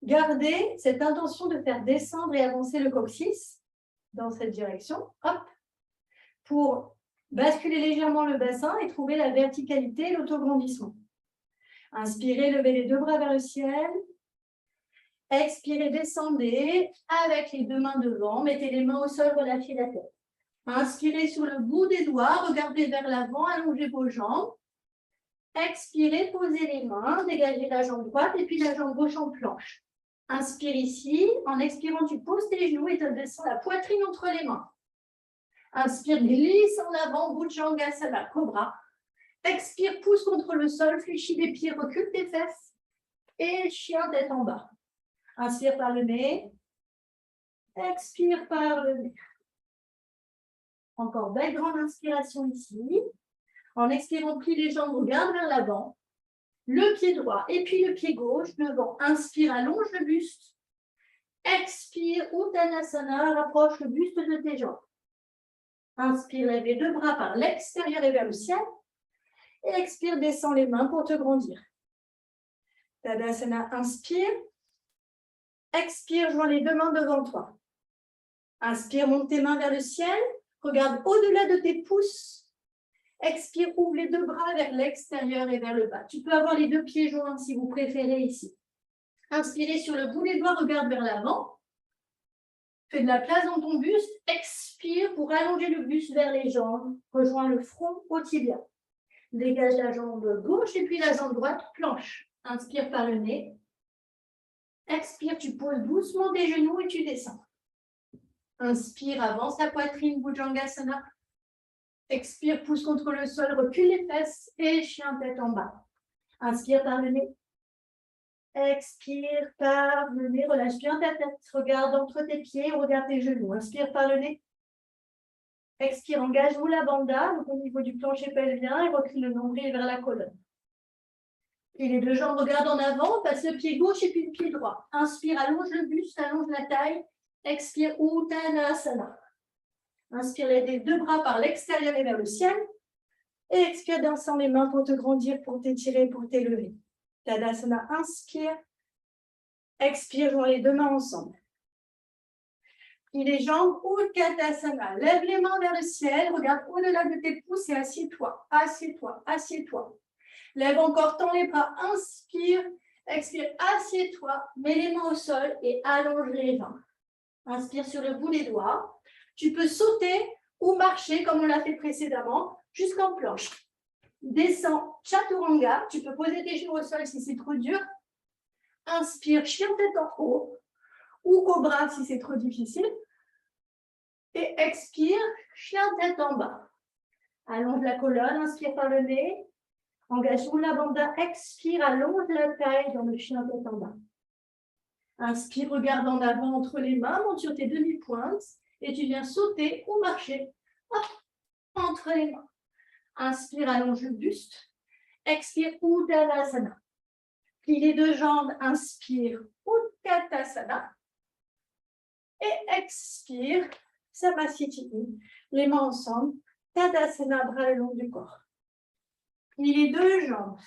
Speaker 2: gardez cette intention de faire descendre et avancer le coccyx dans cette direction. Hop, pour basculer légèrement le bassin et trouver la verticalité et l'autograndissement. Inspirez, levez les deux bras vers le ciel. Expirez, descendez avec les deux mains devant. Mettez les mains au sol, relâchez la tête. Inspirez sur le bout des doigts, regardez vers l'avant, allongez vos jambes. Expirez, posez les mains, dégagez la jambe droite et puis la jambe gauche en planche. Inspire ici. En expirant, tu poses tes genoux et tu descends la poitrine entre les mains. Inspire, glisse en avant, Bhujangasana, cobra. Expire, pousse contre le sol, fléchis les pieds, recule tes fesses. Et chien tête en bas. Inspire par le nez. Expire par le nez. Encore belle grande inspiration ici. En expirant, plie les jambes, regarde vers l'avant. Le pied droit et puis le pied gauche devant. Inspire, allonge le buste. Expire, Uttanasana, rapproche le buste de tes jambes. Inspire, lève les deux bras par l'extérieur et vers le ciel. Et expire, descends les mains pour te grandir. Tadasana, inspire. Expire, joins les deux mains devant toi. Inspire, monte tes mains vers le ciel. Regarde au-delà de tes pouces. Expire, ouvre les deux bras vers l'extérieur et vers le bas. Tu peux avoir les deux pieds joints si vous préférez ici. Inspirez sur le bout des doigts, regarde vers l'avant. Fais de la place dans ton buste. Expire pour allonger le buste vers les jambes. Rejoins le front au tibia. Dégage la jambe gauche et puis la jambe droite, planche. Inspire par le nez. Expire, tu poses doucement tes genoux et tu descends. Inspire, avance la poitrine, Bhujangasana. Expire, pousse contre le sol, recule les fesses et chien tête en bas. Inspire par le nez. Expire par le nez, relâche bien ta tête. Regarde entre tes pieds, regarde tes genoux. Inspire par le nez. Expire, engage Mula Bandha, donc au niveau du plancher pelvien, et recule le nombril vers la colonne. Et les deux jambes regardent en avant, passe le pied gauche et puis le pied droit. Inspire, allonge le buste, allonge la taille. Expire, Uttanasana. Inspire, lève les deux bras par l'extérieur et vers le ciel. Et expire, descends les mains pour te grandir, pour t'étirer, pour t'élever. Tadasana, inspire. Expire, joins les deux mains ensemble. Plie les jambes, Utkatasana. Lève les mains vers le ciel, regarde au-delà de tes pouces et assieds-toi, assieds-toi, assieds-toi. Lève encore, tends les bras, inspire, expire, assieds-toi, mets les mains au sol et allonge les jambes. Inspire sur le bout des doigts. Tu peux sauter ou marcher comme on l'a fait précédemment, jusqu'en planche. Descends, Chaturanga. Tu peux poser tes genoux au sol si c'est trop dur. Inspire, chien tête en haut. Ou cobra si c'est trop difficile. Et expire, chien tête en bas. Allonge la colonne, inspire par le nez. Engage Mula Bandha, expire, allonge la taille dans le chien tête en bas. Inspire, regarde en avant entre les mains, monte sur tes demi-pointes et tu viens sauter ou marcher. Hop, entre les mains. Inspire, allonge le buste. Expire, Uttanasana. Plie les deux jambes, inspire, Utkatasana. Et expire, Samasthiti. Les mains ensemble, Tadasana, bras le long du corps. Plie les deux jambes,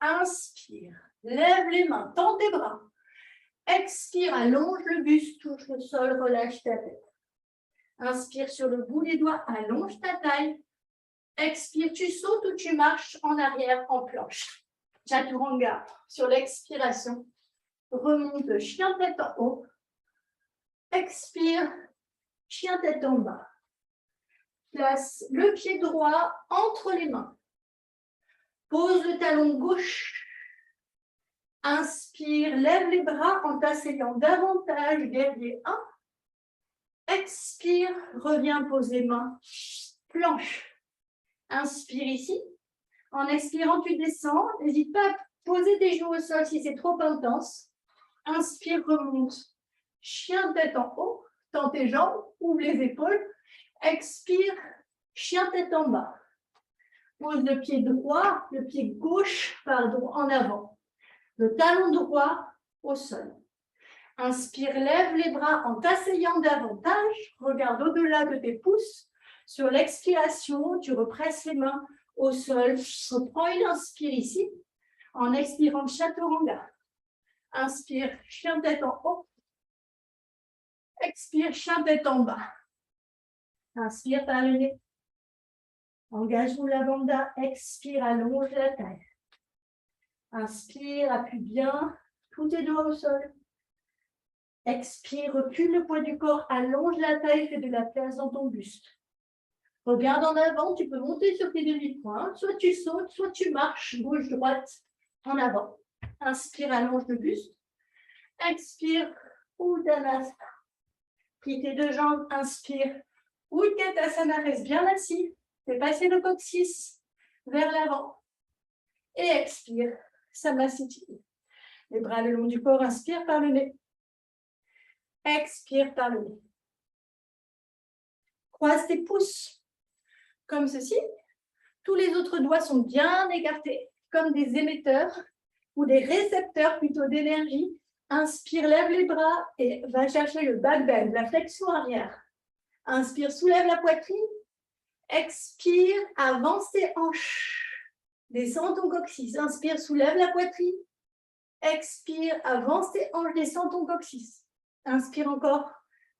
Speaker 2: inspire, lève les mains, tends tes bras. Expire, allonge le buste, touche le sol, relâche ta tête. Inspire sur le bout des doigts, allonge ta taille. Expire, tu sautes ou tu marches en arrière en planche. Chaturanga. Sur l'expiration, remonte chien tête en haut. Expire, chien tête en bas. Place le pied droit entre les mains. Pose le talon gauche. Inspire, lève les bras en t'asseyant davantage, guerrier 1. Expire, reviens, pose les mains. Planche. Inspire ici. En expirant, tu descends. N'hésite pas à poser tes genoux au sol si c'est trop intense. Inspire, remonte. Chien tête en haut. Tends tes jambes, ouvre les épaules. Expire, chien tête en bas. Pose le pied droit, le pied gauche, pardon, en avant. Le talon droit au sol. Inspire, lève les bras en t'asseyant davantage. Regarde au-delà de tes pouces. Sur l'expiration, tu represses les mains au sol. Reprends une inspire ici. En expirant, chaturanga. Inspire, chien tête en haut. Expire, chien tête en bas. Inspire par le nez. Engage Uddiyana. Expire, allonge la taille. Inspire, appuie bien tous tes doigts au sol. Expire, recule le poids du corps, allonge la taille, fais de la place dans ton buste. Regarde en avant, tu peux monter sur tes demi-points, soit tu sautes, soit tu marches gauche-droite en avant. Inspire, allonge le buste. Expire, Uttanasana. Plie tes deux jambes, inspire. Utkatasana, reste bien assis. Fais passer le coccyx vers l'avant. Et expire, Samasthiti. Les bras le long du corps, inspire par le nez. Expire par le nez. Croise tes pouces comme ceci. Tous les autres doigts sont bien écartés, comme des émetteurs ou des récepteurs plutôt d'énergie. Inspire, lève les bras et va chercher le back bend, la flexion arrière. Inspire, soulève la poitrine. Expire, avance tes hanches. Descends ton coccyx. Inspire, soulève la poitrine. Expire, avance tes hanches, descends ton coccyx. Inspire encore,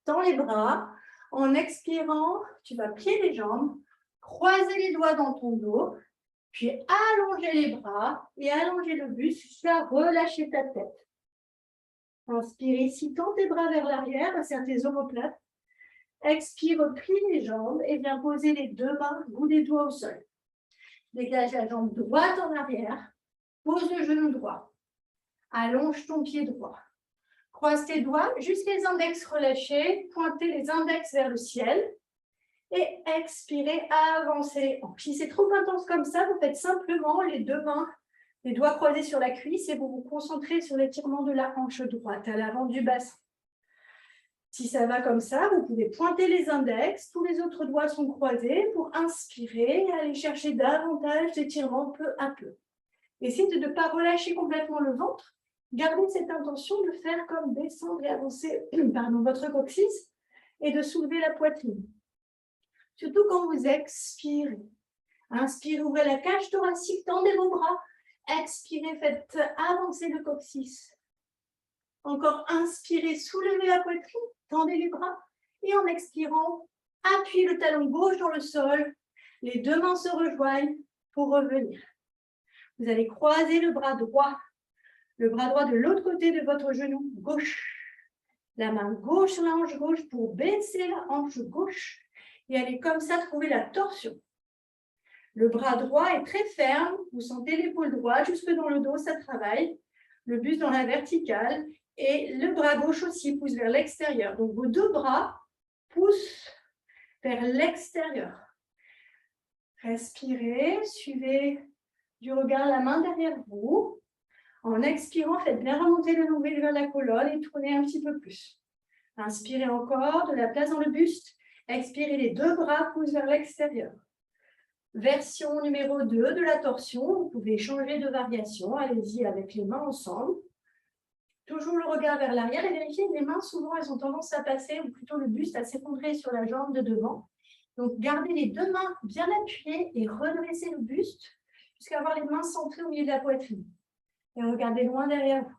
Speaker 2: tends les bras. En expirant, tu vas plier les jambes, croiser les doigts dans ton dos, puis allonger les bras et allonger le buste jusqu'à relâcher ta tête. Inspire ici, tends tes bras vers l'arrière, insère tes omoplates. Expire, plie les jambes et viens poser les deux mains, bout des doigts au sol. Dégage la jambe droite en arrière, pose le genou droit. Allonge ton pied droit. Croise tes doigts, juste les index relâchés, pointez les index vers le ciel et expirez, avancez les hanches. Si c'est trop intense comme ça, vous faites simplement les deux mains, les doigts croisés sur la cuisse et vous vous concentrez sur l'étirement de la hanche droite à l'avant du bassin. Si ça va comme ça, vous pouvez pointer les index, tous les autres doigts sont croisés pour inspirer et aller chercher davantage d'étirement peu à peu. Essayez de ne pas relâcher complètement le ventre. Gardez cette intention de faire comme descendre et avancer votre coccyx et de soulever la poitrine. Surtout quand vous expirez. Inspirez, ouvrez la cage thoracique, tendez vos bras. Expirez, faites avancer le coccyx. Encore inspirez, soulevez la poitrine, tendez les bras. Et en expirant, appuyez le talon gauche dans le sol. Les deux mains se rejoignent pour revenir. Vous allez croiser le bras droit de l'autre côté de votre genou gauche. La main gauche sur la hanche gauche pour baisser la hanche gauche et aller comme ça trouver la torsion. Le bras droit est très ferme, vous sentez l'épaule droite jusque dans le dos, ça travaille. Le buste dans la verticale et le bras gauche aussi pousse vers l'extérieur. Donc vos deux bras poussent vers l'extérieur. Respirez, suivez du regard la main derrière vous. En expirant, faites bien remonter le nombril vers la colonne et tournez un petit peu plus. Inspirez encore, de la place dans le buste. Expirez, les deux bras poussent vers l'extérieur. Version numéro 2 de la torsion. Vous pouvez changer de variation. Allez-y avec les mains ensemble. Toujours le regard vers l'arrière et vérifiez les mains, souvent, elles ont tendance à passer, ou plutôt le buste à s'effondrer sur la jambe de devant. Donc, gardez les deux mains bien appuyées et redressez le buste jusqu'à avoir les mains centrées au milieu de la poitrine. Et regardez loin derrière vous.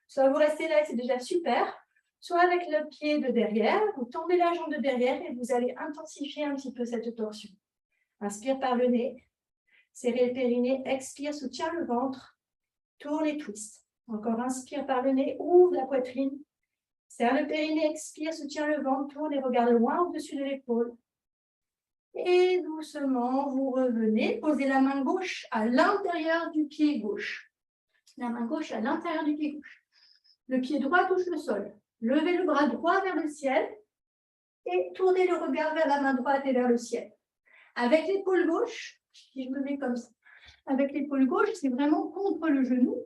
Speaker 2: Soit vous restez là, c'est déjà super. Soit avec le pied de derrière, vous tendez la jambe de derrière et vous allez intensifier un petit peu cette torsion. Inspire par le nez, serrez le périnée, expire, soutiens le ventre, tourne et twist. Encore inspire par le nez, ouvre la poitrine, serre le périnée, expire, soutiens le ventre, tourne et regarde loin au-dessus de l'épaule. Et doucement, vous revenez, posez la main gauche à l'intérieur du pied gauche. La main gauche à l'intérieur du pied gauche. Le pied droit touche le sol. Levez le bras droit vers le ciel et tournez le regard vers la main droite et vers le ciel. Avec l'épaule gauche, si je me mets comme ça, avec l'épaule gauche, c'est vraiment contre le genou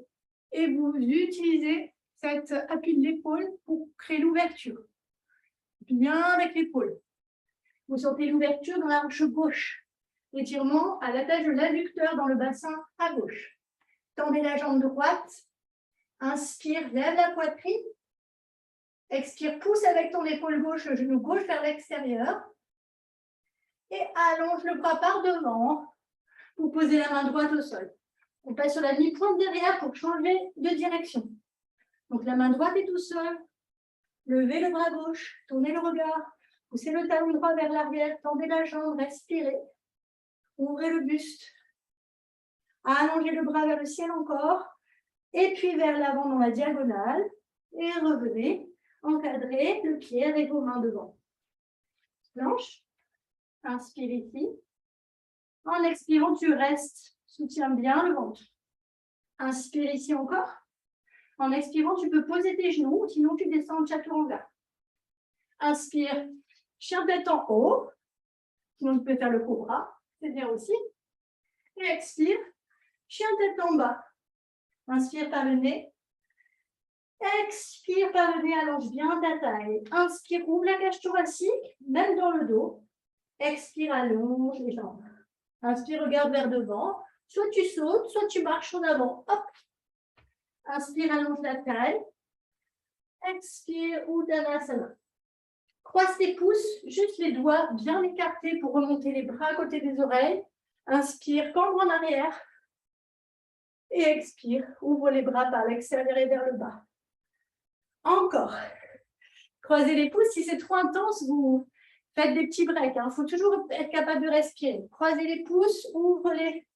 Speaker 2: et vous utilisez cet appui de l'épaule pour créer l'ouverture. Bien avec l'épaule. Vous sentez l'ouverture dans la hanche gauche. L'étirement à l'attache de l'adducteur dans le bassin à gauche. Tendez la jambe droite. Inspire, lève la poitrine. Expire, pousse avec ton épaule gauche, le genou gauche vers l'extérieur. Et allonge le bras par devant pour poser la main droite au sol. On passe sur la mi-pointe derrière pour changer de direction. Donc la main droite est tout seul. Levez le bras gauche, tournez le regard. Poussez le talon droit vers l'arrière, tendez la jambe, respirez. Ouvrez le buste. Allongez le bras vers le ciel encore. Et puis vers l'avant dans la diagonale. Et revenez. Encadrez le pied avec vos mains devant. Planche. Inspire ici. En expirant, tu restes. Soutiens bien le ventre. Inspire ici encore. En expirant, tu peux poser tes genoux. Sinon, tu descends en chaturanga. Inspire. Chien tête en haut. Sinon, tu peux faire le cobra. C'est bien aussi. Et expire. Chien tête en bas. Inspire par le nez. Expire par le nez, allonge bien ta taille. Inspire, ouvre la cage thoracique, même dans le dos. Expire, allonge les jambes. Inspire, regarde vers devant. Soit tu sautes, soit tu marches en avant. Hop. Inspire, allonge la taille. Expire, Uttanasana. Croise tes pouces, juste les doigts bien écartés pour remonter les bras à côté des oreilles. Inspire, cambre en arrière. Et expire, ouvre les bras par l'extérieur et vers le bas. Encore. Croisez les pouces. Si c'est trop intense, vous faites des petits breaks. Il faut toujours être capable de respirer. Croisez les pouces, ouvre les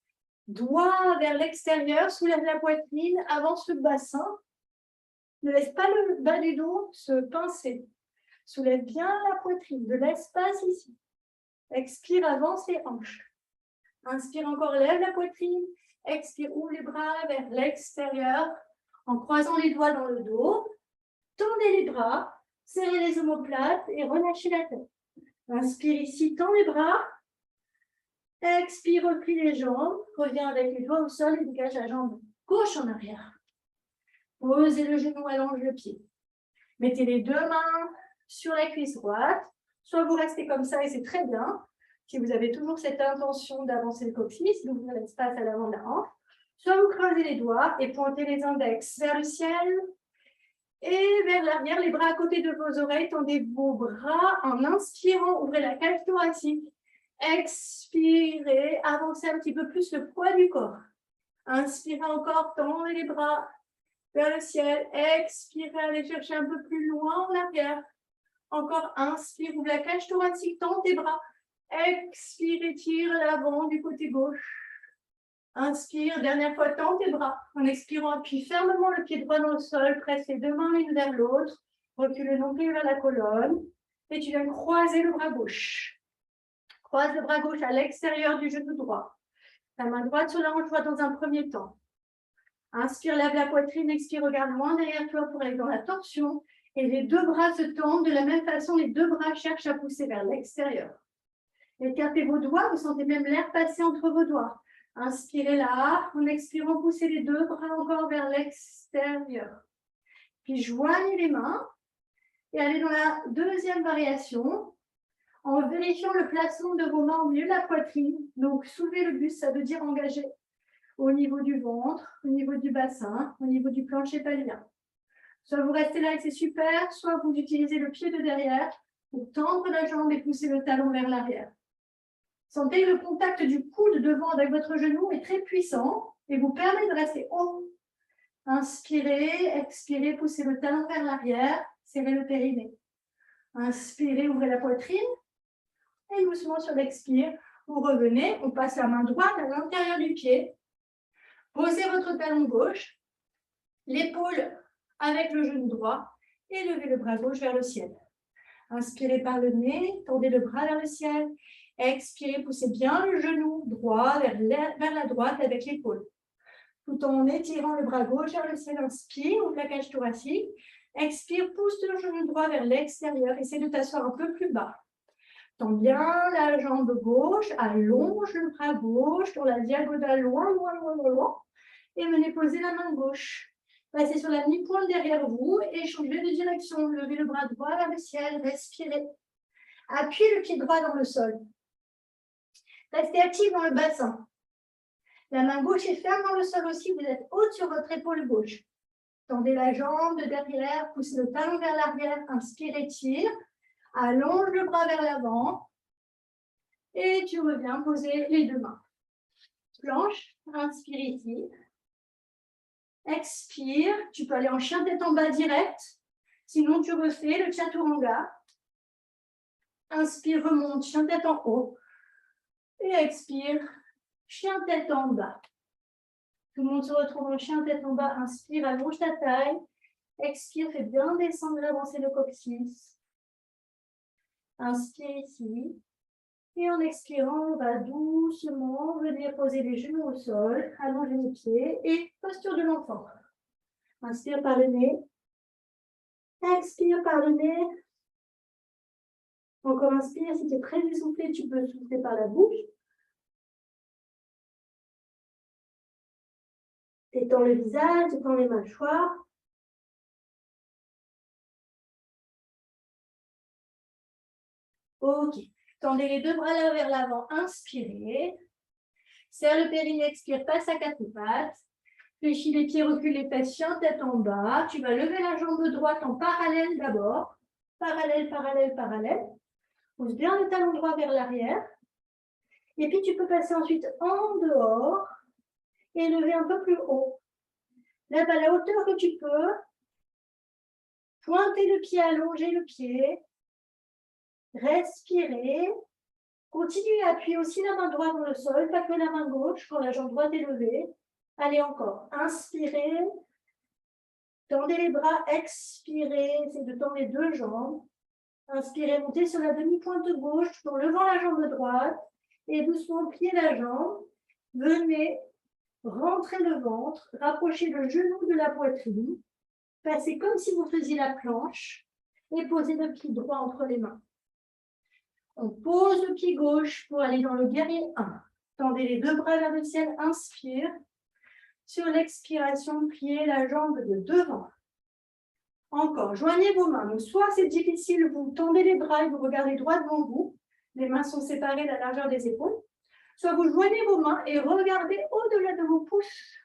Speaker 2: doigts vers l'extérieur, soulève la poitrine, avance le bassin. Ne laisse pas le bas du dos se pincer. Soulève bien la poitrine, de l'espace ici. Expire, avance les hanches. Inspire encore, lève la poitrine. Expire, ouvre les bras vers l'extérieur en croisant les doigts dans le dos. Tendez les bras, serrez les omoplates et relâchez la tête. Inspire ici, tends les bras. Expire, replie les jambes. Reviens avec les doigts au sol et dégage la jambe gauche en arrière. Posez le genou, allonge le pied. Mettez les deux mains sur la cuisse droite. Soit vous restez comme ça et c'est très bien. Si vous avez toujours cette intention d'avancer le coccyx, d'ouvrir l'espace à l'avant de la hanche. Soit vous creusez les doigts et pointez les index vers le ciel. Et vers l'arrière, les bras à côté de vos oreilles, tendez vos bras en inspirant, ouvrez la cage thoracique. Expirez, avancez un petit peu plus le poids du corps. Inspirez encore, tendez les bras vers le ciel. Expirez, allez chercher un peu plus loin en arrière. Encore, inspire, ouvre la cage thoracique, tends tes bras. Expire, tire l'avant du côté gauche. Inspire, dernière fois, tends tes bras. En expirant, appuie fermement le pied droit dans le sol, presse les deux mains l'une vers l'autre, recule le nombril vers la colonne, et tu viens croiser le bras gauche. Croise le bras gauche à l'extérieur du genou droit. Ta main droite sur la hanche droite dans un premier temps. Inspire, lève la poitrine, expire, regarde loin derrière toi pour aller dans la torsion, et les deux bras se tendent de la même façon, les deux bras cherchent à pousser vers l'extérieur. Écartez vos doigts, vous sentez même l'air passer entre vos doigts. Inspirez là, en expirant, poussez les deux bras encore vers l'extérieur. Puis joignez les mains et allez dans la deuxième variation En vérifiant le placement de vos mains au milieu de la poitrine. Donc, soulever le buste, ça veut dire engager au niveau du ventre, au niveau du bassin, au niveau du plancher pelvien. Soit vous restez là et c'est super, soit vous utilisez le pied de derrière pour tendre la jambe et pousser le talon vers l'arrière. Sentez le contact du coude devant avec votre genou est très puissant et vous permet de rester haut. Inspirez, expirez, poussez le talon vers l'arrière, serrez le périnée. Inspirez, ouvrez la poitrine et doucement sur l'expire, vous revenez, on passe la main droite à l'intérieur du pied. Posez votre talon gauche, l'épaule avec le genou droit et levez le bras gauche vers le ciel. Inspirez par le nez, tendez le bras vers le ciel. Expirez, poussez bien le genou droit vers la droite avec l'épaule. Tout en étirant le bras gauche vers le ciel, inspire, ouvre la cage thoracique. Expire, pousse le genou droit vers l'extérieur. Essaie de t'asseoir un peu plus bas. Tends bien la jambe gauche, allonge le bras gauche sur la diagonale loin, loin, loin, loin, loin. Et venez poser la main gauche. Passez sur la mi-pointe derrière vous et changez de direction. Levez le bras droit vers le ciel, respirez. Appuyez le pied droit dans le sol. Restez actif dans le bassin. La main gauche est ferme dans le sol aussi, vous êtes haute sur votre épaule gauche. Tendez la jambe de derrière, poussez le talon vers l'arrière, inspire, étire. Allonge le bras vers l'avant. Et tu reviens poser les deux mains. Planche, inspire ici. Expire, tu peux aller en chien tête en bas direct. Sinon, tu refais le chaturanga. Inspire, remonte, chien tête en haut. Et expire, chien tête en bas. Tout le monde se retrouve en chien tête en bas. Inspire, allonge ta taille. Expire, fais bien descendre et avancer le coccyx. Inspire ici. Et en expirant, on va doucement venir poser les genoux au sol, allonger les pieds et posture de l'enfant. Inspire par le nez. Expire par le nez. Encore inspire. Si tu es très essoufflé, tu peux souffler par la bouche. Étends le visage, étends les mâchoires. Ok. Tendez les deux bras là vers l'avant. Inspirez. Serre le périnée, expire, passe à quatre pattes. Fléchis les pieds, recule les fesses, chien tête en bas. Tu vas lever la jambe droite en parallèle d'abord. Parallèle, parallèle, parallèle. Pousse bien le talon droit vers l'arrière. Et puis tu peux passer ensuite en dehors et lever un peu plus haut. Là, à la hauteur que tu peux. Pointez le pied, allongez le pied. Respirez. Continuez à appuyer aussi la main droite dans le sol, pas que la main gauche quand la jambe droite est levée. Allez encore. Inspirez. Tendez les bras, expirez. C'est de tendre les deux jambes. Inspirez, montez sur la demi-pointe gauche en levant la jambe droite et doucement pliez la jambe. Venez rentrer le ventre, rapprochez le genou de la poitrine. Passez comme si vous faisiez la planche et posez le pied droit entre les mains. On pose le pied gauche pour aller dans le guerrier 1. Tendez les deux bras vers le ciel, inspire. Sur l'expiration, pliez la jambe de devant. Encore, joignez vos mains. Donc, soit c'est difficile, vous tendez les bras et vous regardez droit devant vous. Les mains sont séparées de la largeur des épaules. Soit vous joignez vos mains et regardez au-delà de vos pouces.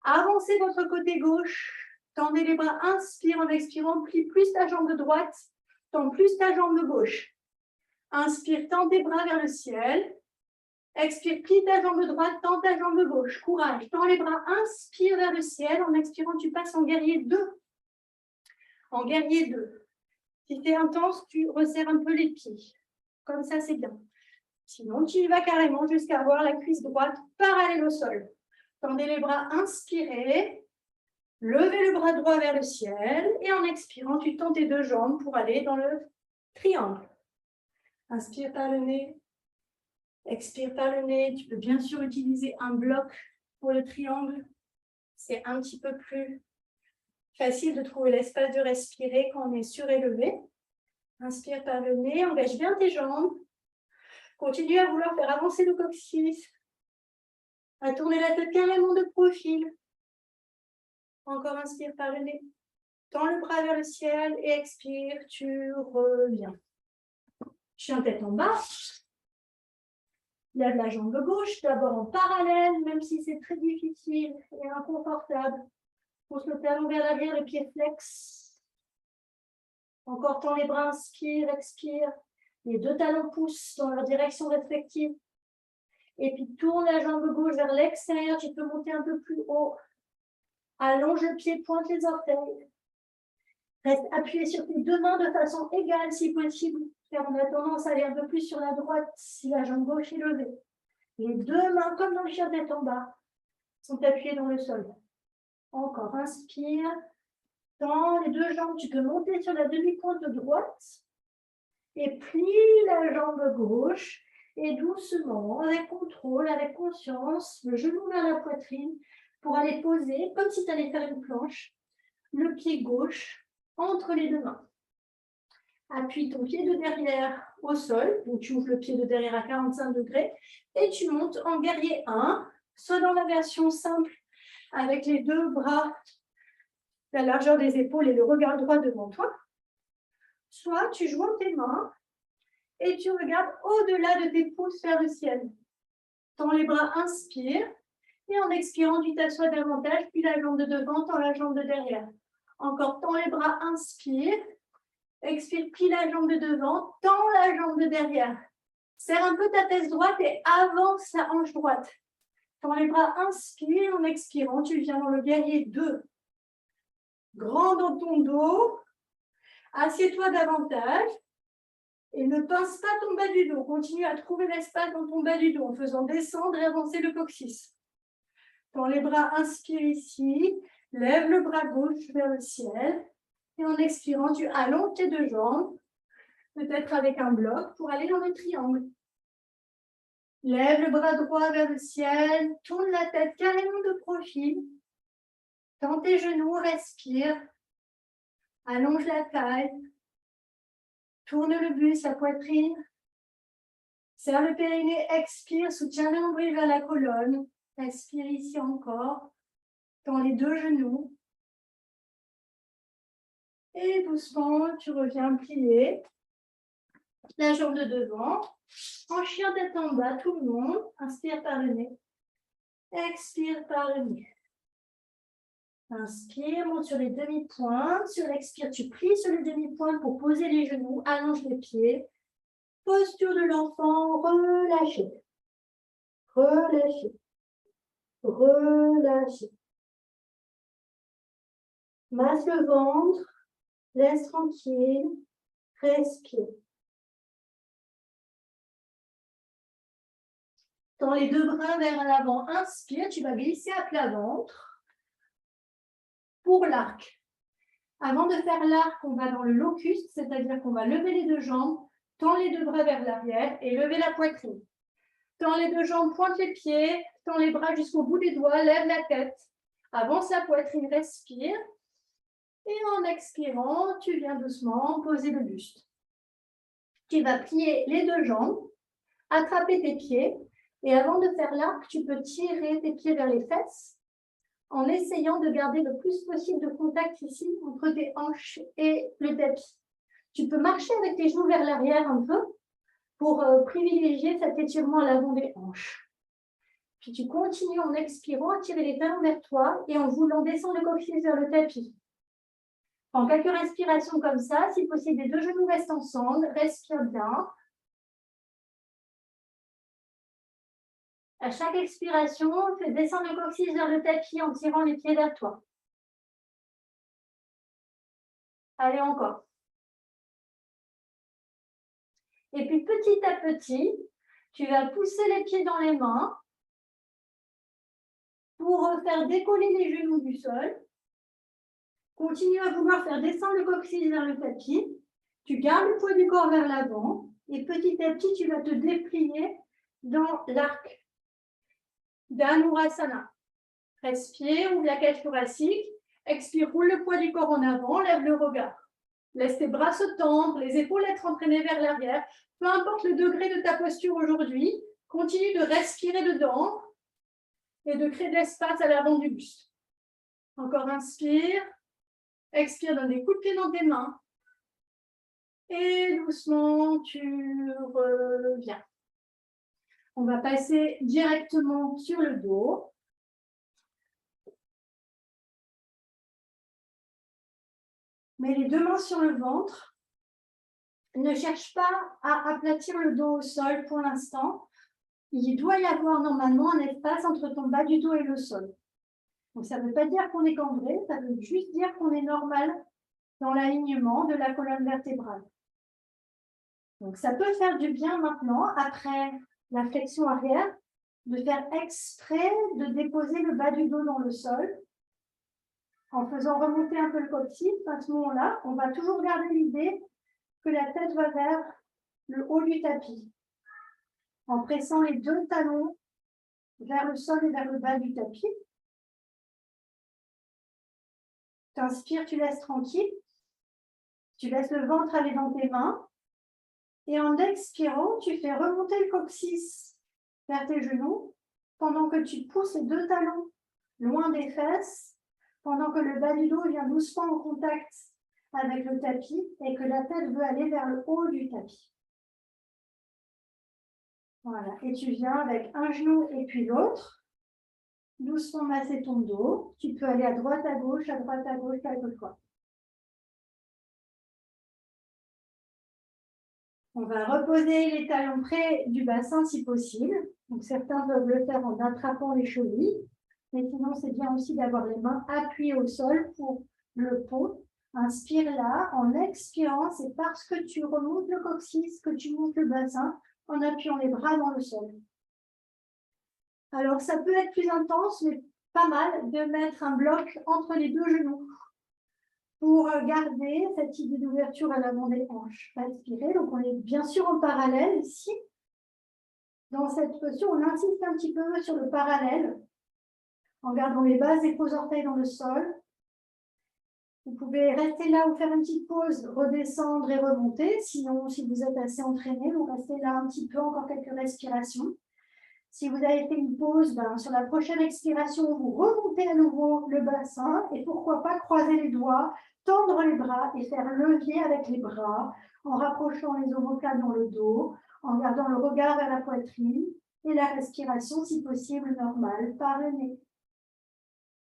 Speaker 2: Avancez votre côté gauche. Tendez les bras, inspire en expirant, plie plus ta jambe droite, tends plus ta jambe gauche. Inspire, tends tes bras vers le ciel. Expire, plie ta jambe droite, tends ta jambe gauche. Courage, tends les bras, inspire vers le ciel. En expirant, tu passes en guerrier 2. En guerrier 2. Si c'est intense, tu resserres un peu les pieds. Comme ça, c'est bien. Sinon, tu y vas carrément jusqu'à avoir la cuisse droite parallèle au sol. Tendez les bras, inspirez. Levez le bras droit vers le ciel. Et en expirant, tu tends tes deux jambes pour aller dans le triangle. Inspire par le nez. Expire par le nez. Tu peux bien sûr utiliser un bloc pour le triangle. C'est un petit peu plus facile de trouver l'espace de respirer quand on est surélevé. Inspire par le nez. Engage bien tes jambes. Continue à vouloir faire avancer le coccyx. À tourner la tête carrément de profil. Encore inspire par le nez. Tends le bras vers le ciel et expire. Tu reviens. Chien tête en bas. Lève la jambe gauche, d'abord en parallèle, même si c'est très difficile et inconfortable. Pousse le talon vers l'arrière, le pied flex. Encore tends les bras, inspire, expire. Les deux talons poussent dans leur direction respective. Et puis tourne la jambe gauche vers l'extérieur. Tu peux monter un peu plus haut. Allonge le pied, pointe les orteils. Reste appuyé sur tes deux mains de façon égale si possible, car on a tendance à aller un peu plus sur la droite si la jambe gauche est levée. Les deux mains, comme dans le chien tête en bas, sont appuyées dans le sol. Encore, inspire. Tends les deux jambes, tu peux monter sur la demi-pointe de droite et plie la jambe gauche et doucement, avec contrôle, avec conscience, le genou vers la poitrine pour aller poser, comme si tu allais faire une planche, le pied gauche entre les deux mains. Appuie ton pied de derrière au sol, donc tu ouvres le pied de derrière à 45 degrés et tu montes en guerrier 1, soit dans la version simple avec les deux bras, la largeur des épaules et le regard droit devant toi, soit tu joins tes mains et tu regardes au-delà de tes pouces vers le ciel. Tends les bras, inspire, et en expirant, tu t'assois davantage, puis la jambe de devant, tends la jambe de derrière. Encore, tends les bras, inspire, expire, plie la jambe de devant, tends la jambe de derrière. Serre un peu ta tête droite et avance la hanche droite. Tends les bras, inspire, en expirant, tu viens dans le guerrier 2. Grand dans ton dos, assieds-toi davantage et ne pince pas ton bas du dos. Continue à trouver l'espace dans ton bas du dos en faisant descendre et avancer le coccyx. Tends les bras, inspire ici, lève le bras gauche vers le ciel et en expirant, tu allonges tes deux jambes, peut-être avec un bloc pour aller dans le triangle. Lève le bras droit vers le ciel, tourne la tête carrément de profil. Tends tes genoux, respire. Allonge la taille. Tourne le buste, la poitrine. Serre le périnée, expire, soutiens le nombril vers la colonne. Respire ici encore. Tends les deux genoux. Et doucement, tu reviens plier la jambe de devant. En chien tête en bas, tout le monde. Inspire par le nez. Expire par le nez. Inspire, monte sur les demi-pointes. Sur l'expire, tu plies sur les demi-pointes pour poser les genoux. Allonge les pieds. Posture de l'enfant, relâchez. Relâchez. Relâchez. Masse le ventre. Laisse tranquille. Respire. Tends les deux bras vers l'avant. Inspire, tu vas glisser à plat ventre. Pour l'arc. Avant de faire l'arc, on va dans le locus, c'est-à-dire qu'on va lever les deux jambes, tends les deux bras vers l'arrière et lever la poitrine. Tends les deux jambes, pointe les pieds, tends les bras jusqu'au bout des doigts, lève la tête, avance la poitrine, respire. Et en expirant, tu viens doucement poser le buste. Tu vas plier les deux jambes, attraper tes pieds et avant de faire l'arc, tu peux tirer tes pieds vers les fesses en essayant de garder le plus possible de contact ici entre tes hanches et le tapis. Tu peux marcher avec tes genoux vers l'arrière un peu pour privilégier cet étirement à l'avant des hanches. Puis tu continues en expirant à tirer les talons vers toi et en voulant descendre le coccyx vers le tapis. Prends quelques respirations comme ça. Si possible, les deux genoux restent ensemble. Respire bien. À chaque expiration, fais descendre le coccyx vers le tapis en tirant les pieds vers toi. Allez, encore. Et puis, petit à petit, tu vas pousser les pieds dans les mains pour faire décoller les genoux du sol. Continue à vouloir faire descendre le coccyx vers le tapis. Tu gardes le poids du corps vers l'avant. Et petit à petit, tu vas te déplier dans l'arc. Dhanurasana. Respire, ouvre la cage thoracique. Expire, roule le poids du corps en avant, lève le regard. Laisse tes bras se tendre, les épaules être entraînées vers l'arrière. Peu importe le degré de ta posture aujourd'hui, continue de respirer dedans et de créer de l'espace à l'avant du buste. Encore inspire. Expire, donne des coups de pied dans tes mains.
Speaker 1: Et doucement, tu reviens. On va passer directement sur le dos. Mets les deux mains sur le ventre. Ne cherche pas à aplatir le dos au sol pour l'instant. Il doit y avoir normalement un espace entre ton bas du dos et le sol. Donc, ça ne veut pas dire qu'on est cambré, ça veut juste dire qu'on est normal dans l'alignement de la colonne vertébrale. Donc, ça peut faire du bien maintenant, après la flexion arrière, de faire exprès de déposer le bas du dos dans le sol. En faisant remonter un peu le coccyx, à ce moment-là, on va toujours garder l'idée que la tête va vers le haut du tapis. En pressant les deux talons vers le sol et vers le bas du tapis. Tu inspires, tu laisses tranquille. Tu laisses le ventre aller dans tes mains. Et en expirant, tu fais remonter le coccyx vers tes genoux pendant que tu pousses les deux talons loin des fesses, pendant que le bas du dos vient doucement en contact avec le tapis et que la tête veut aller vers le haut du tapis. Voilà, et tu viens avec un genou et puis l'autre, doucement masser ton dos. Tu peux aller à droite, à gauche, quelquefois. On va reposer les talons près du bassin si possible. Donc, certains peuvent le faire en attrapant les chevilles, mais sinon, c'est bien aussi d'avoir les mains appuyées au sol pour le pont. Inspire là, en expirant, c'est parce que tu remontes le coccyx que tu montes le bassin en appuyant les bras dans le sol. Alors, ça peut être plus intense, mais pas mal de mettre un bloc entre les deux genoux pour garder cette idée d'ouverture à l'avant des hanches. Inspirez, donc on est bien sûr en parallèle ici. Dans cette position, on insiste un petit peu sur le parallèle en gardant les bases des faux orteils dans le sol. Vous pouvez rester là ou faire une petite pause, redescendre et remonter. Sinon, si vous êtes assez entraîné, vous restez là un petit peu, encore quelques respirations. Si vous avez fait une pause, sur la prochaine expiration, vous remontez à nouveau le bassin et pourquoi pas croiser les doigts, tendre les bras et faire levier avec les bras en rapprochant les omoplates dans le dos, en gardant le regard vers la poitrine et la respiration, si possible, normale par le nez.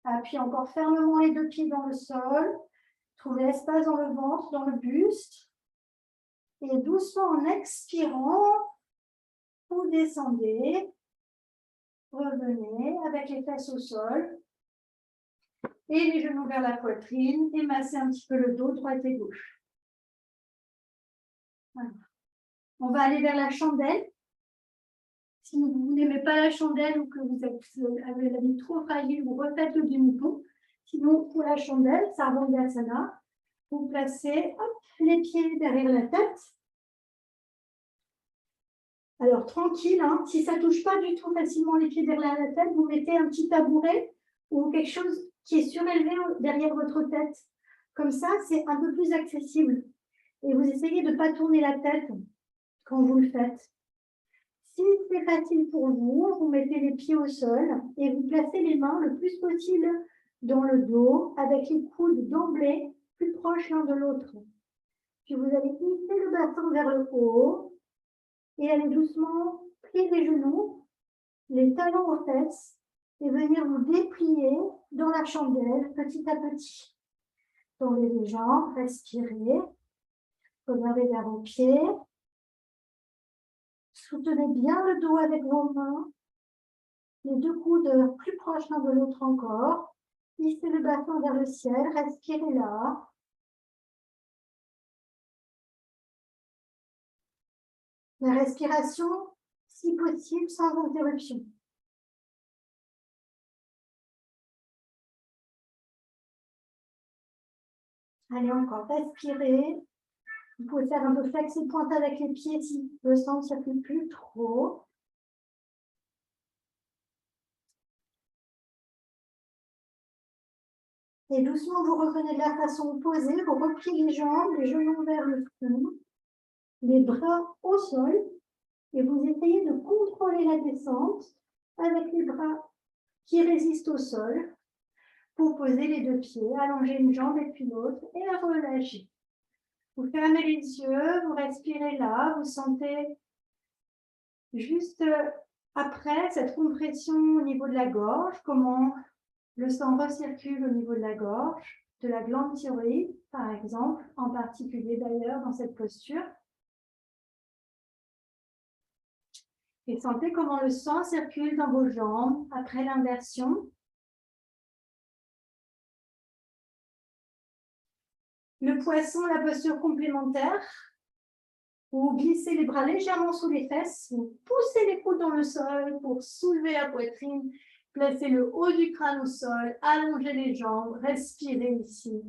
Speaker 1: Appuie encore fermement les deux pieds dans le sol. Trouvez l'espace dans le ventre, dans le buste. Et doucement, en expirant, vous descendez. Revenez avec les fesses au sol. Et les genoux vers la poitrine. Et massez un petit peu le dos, droite et gauche. Voilà. On va aller vers la chandelle. Si vous n'aimez pas la chandelle ou que vous avez la vie trop fragile, vous refaites le demi-pont. Sinon, pour la chandelle, Sarvangasana, vous placez les pieds derrière la tête. Alors, tranquille, si ça ne touche pas du tout facilement les pieds derrière la tête, vous mettez un petit tabouret ou quelque chose qui est surélevé derrière votre tête. Comme ça, c'est un peu plus accessible. Et vous essayez de ne pas tourner la tête quand vous le faites. Si c'est facile pour vous, vous mettez les pieds au sol et vous placez les mains le plus possible dans le dos avec les coudes d'emblée plus proches l'un de l'autre. Puis vous allez hisser le bassin vers le haut et aller doucement plier les genoux, les talons aux fesses et venir vous déplier dans la chandelle petit à petit. Tournez les jambes, respirez, regardez vers vos pieds. Soutenez bien le dos avec vos mains, les deux coudes plus proches l'un de l'autre encore. Hissez le bassin vers le ciel, respirez là. La respiration, si possible, sans interruption. Allez, encore, respirez. Vous pouvez faire un peu flexer pointe avec les pieds si le sang ne circule plus trop. Et doucement, vous revenez de la façon opposée. Vous repliez les jambes, les genoux vers le front, les bras au sol. Et vous essayez de contrôler la descente avec les bras qui résistent au sol pour poser les deux pieds, allonger une jambe et puis l'autre et relâcher. Vous fermez les yeux, vous respirez là, vous sentez juste après cette compression au niveau de la gorge, comment le sang recircule au niveau de la gorge, de la glande thyroïde, par exemple, en particulier d'ailleurs dans cette posture. Et sentez comment le sang circule dans vos jambes après l'inversion. Le poisson, la posture complémentaire. Vous glissez les bras légèrement sous les fesses, vous poussez les coudes dans le sol pour soulever la poitrine, placez le haut du crâne au sol, allongez les jambes, respirez ici.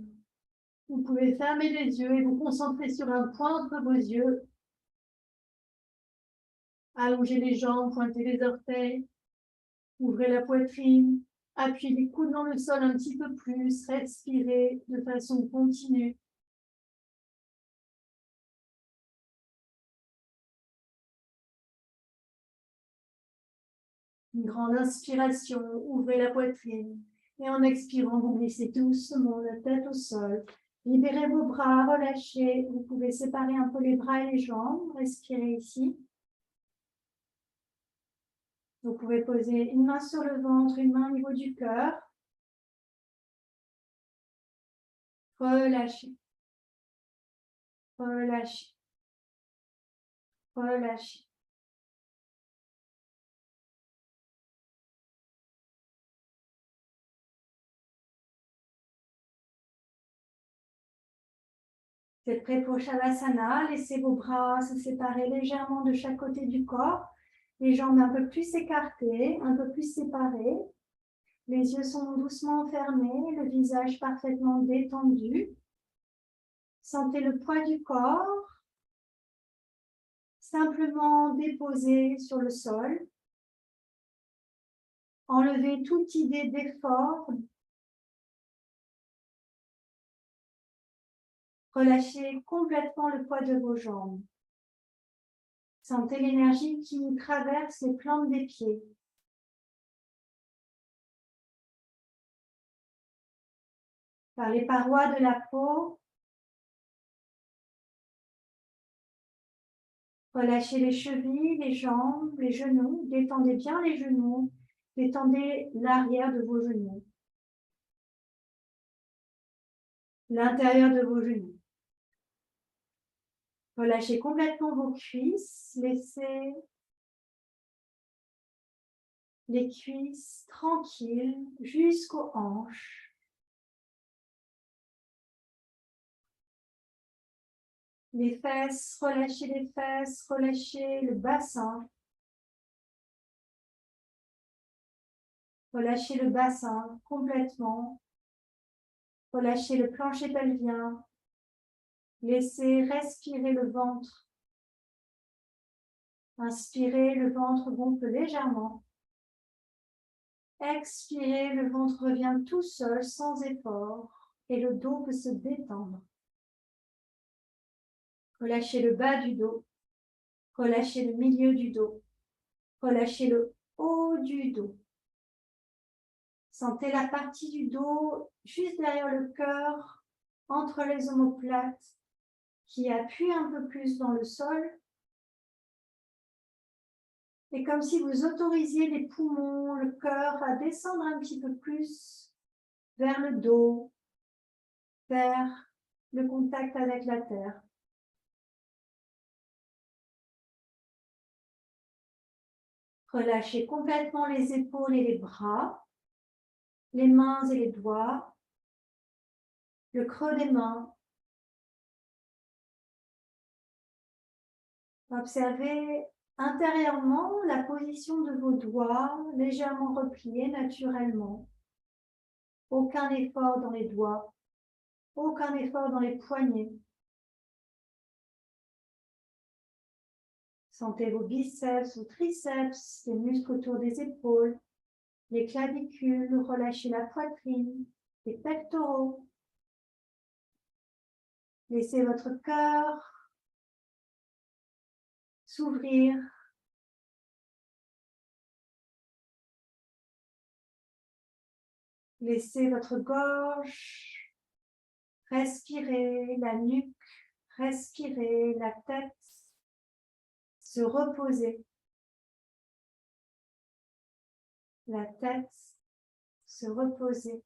Speaker 1: Vous pouvez fermer les yeux et vous concentrer sur un point entre vos yeux. Allongez les jambes, pointez les orteils, ouvrez la poitrine, appuyez les coudes dans le sol un petit peu plus, respirez de façon continue. Une grande inspiration, ouvrez la poitrine. Et en expirant, vous glissez doucement la tête au sol. Libérez vos bras, relâchez. Vous pouvez séparer un peu les bras et les jambes. Respirez ici. Vous pouvez poser une main sur le ventre, une main au niveau du cœur. Relâchez. Relâchez. Relâchez. Vous êtes prêt pour Shavasana. Laissez vos bras se séparer légèrement de chaque côté du corps. Les jambes un peu plus écartées, un peu plus séparées. Les yeux sont doucement fermés, le visage parfaitement détendu. Sentez le poids du corps simplement déposé sur le sol. Enlevez toute idée d'effort. Relâchez complètement le poids de vos jambes. Sentez l'énergie qui traverse les plantes des pieds. Par les parois de la peau. Relâchez les chevilles, les jambes, les genoux. Détendez bien les genoux. Détendez l'arrière de vos genoux. L'intérieur de vos genoux. Relâchez complètement vos cuisses. Laissez les cuisses tranquilles jusqu'aux hanches. Les fesses, relâchez le bassin. Relâchez le bassin complètement. Relâchez le plancher pelvien. Laissez respirer le ventre. Inspirez, le ventre gonfle légèrement. Expirez, le ventre revient tout seul, sans effort, et le dos peut se détendre. Relâchez le bas du dos. Relâchez le milieu du dos. Relâchez le haut du dos. Sentez la partie du dos juste derrière le cœur, entre les omoplates, qui appuie un peu plus dans le sol. Et comme si vous autorisiez les poumons, le cœur à descendre un petit peu plus vers le dos, vers le contact avec la terre. Relâchez complètement les épaules et les bras, les mains et les doigts, le creux des mains. Observez intérieurement la position de vos doigts légèrement repliés naturellement. Aucun effort dans les doigts, aucun effort dans les poignets. Sentez vos biceps ou triceps, les muscles autour des épaules, les clavicules, relâchez la poitrine, les pectoraux. Laissez votre cœur s'ouvrir. Laissez votre gorge respirer, la nuque
Speaker 2: Respirez la tête, se reposer. La tête, se reposer.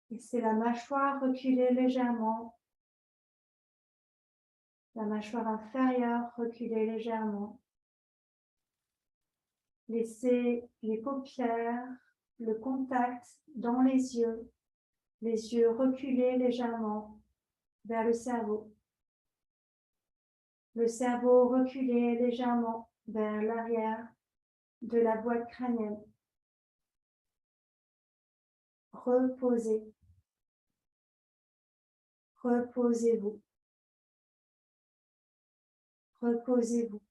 Speaker 2: Laissez la mâchoire reculer légèrement. La mâchoire inférieure reculer légèrement. Laissez les paupières, le contact dans les yeux reculer légèrement vers le cerveau. Le cerveau reculer légèrement vers l'arrière de la boîte crânienne. Reposez. Reposez-vous. Reposez-vous.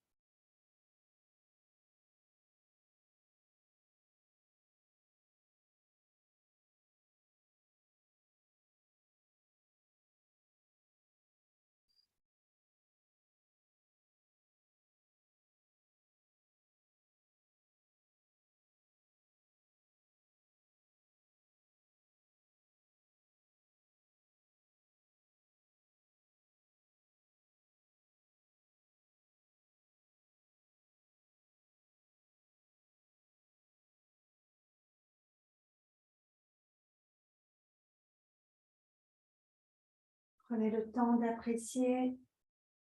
Speaker 2: Prenez le temps d'apprécier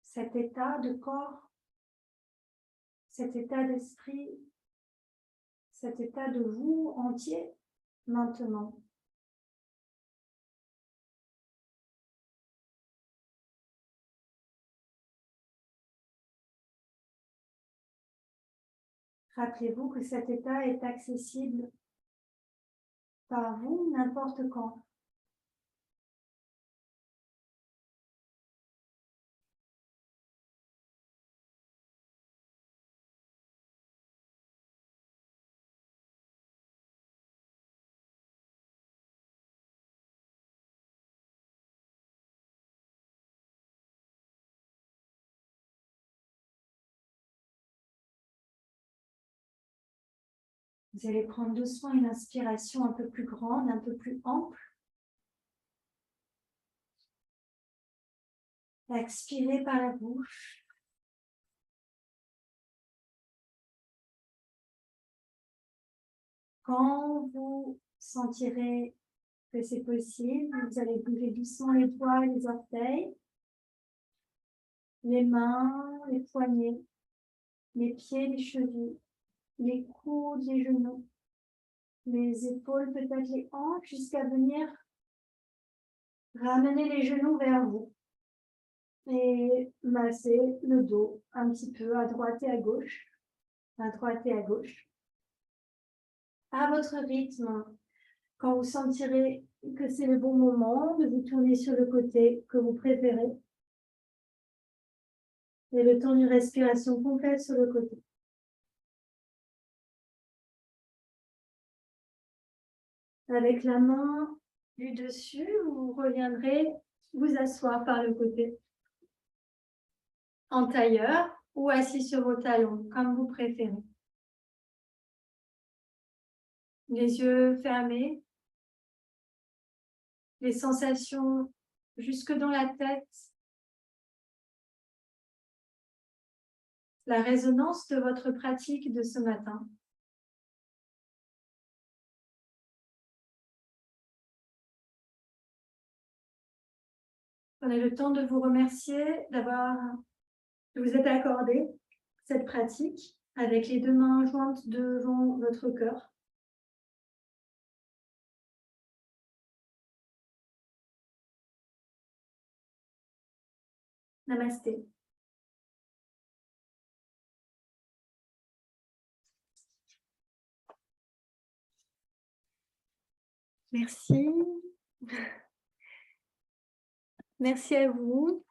Speaker 2: cet état de corps, cet état d'esprit, cet état de vous entier maintenant. Rappelez-vous que cet état est accessible par vous n'importe quand. Vous allez prendre doucement une inspiration un peu plus grande, un peu plus ample. Expirez par la bouche. Quand vous sentirez que c'est possible, vous allez bouger doucement les doigts et les orteils, les mains, les poignets, les pieds, les chevilles, les coudes, les genoux, les épaules, peut-être les hanches, jusqu'à venir ramener les genoux vers vous et masser le dos un petit peu à droite et à gauche, à droite et à gauche. À votre rythme, quand vous sentirez que c'est le bon moment, de vous tourner sur le côté que vous préférez. Et le temps d'une respiration complète sur le côté. Avec la main du dessus, vous reviendrez vous asseoir par le côté. En tailleur ou assis sur vos talons, comme vous préférez. Les yeux fermés. Les sensations jusque dans la tête. La résonance de votre pratique de ce matin. Prenez le temps de vous remercier de vous être accordé cette pratique avec les deux mains jointes devant votre cœur. Namasté. Merci. Merci à vous.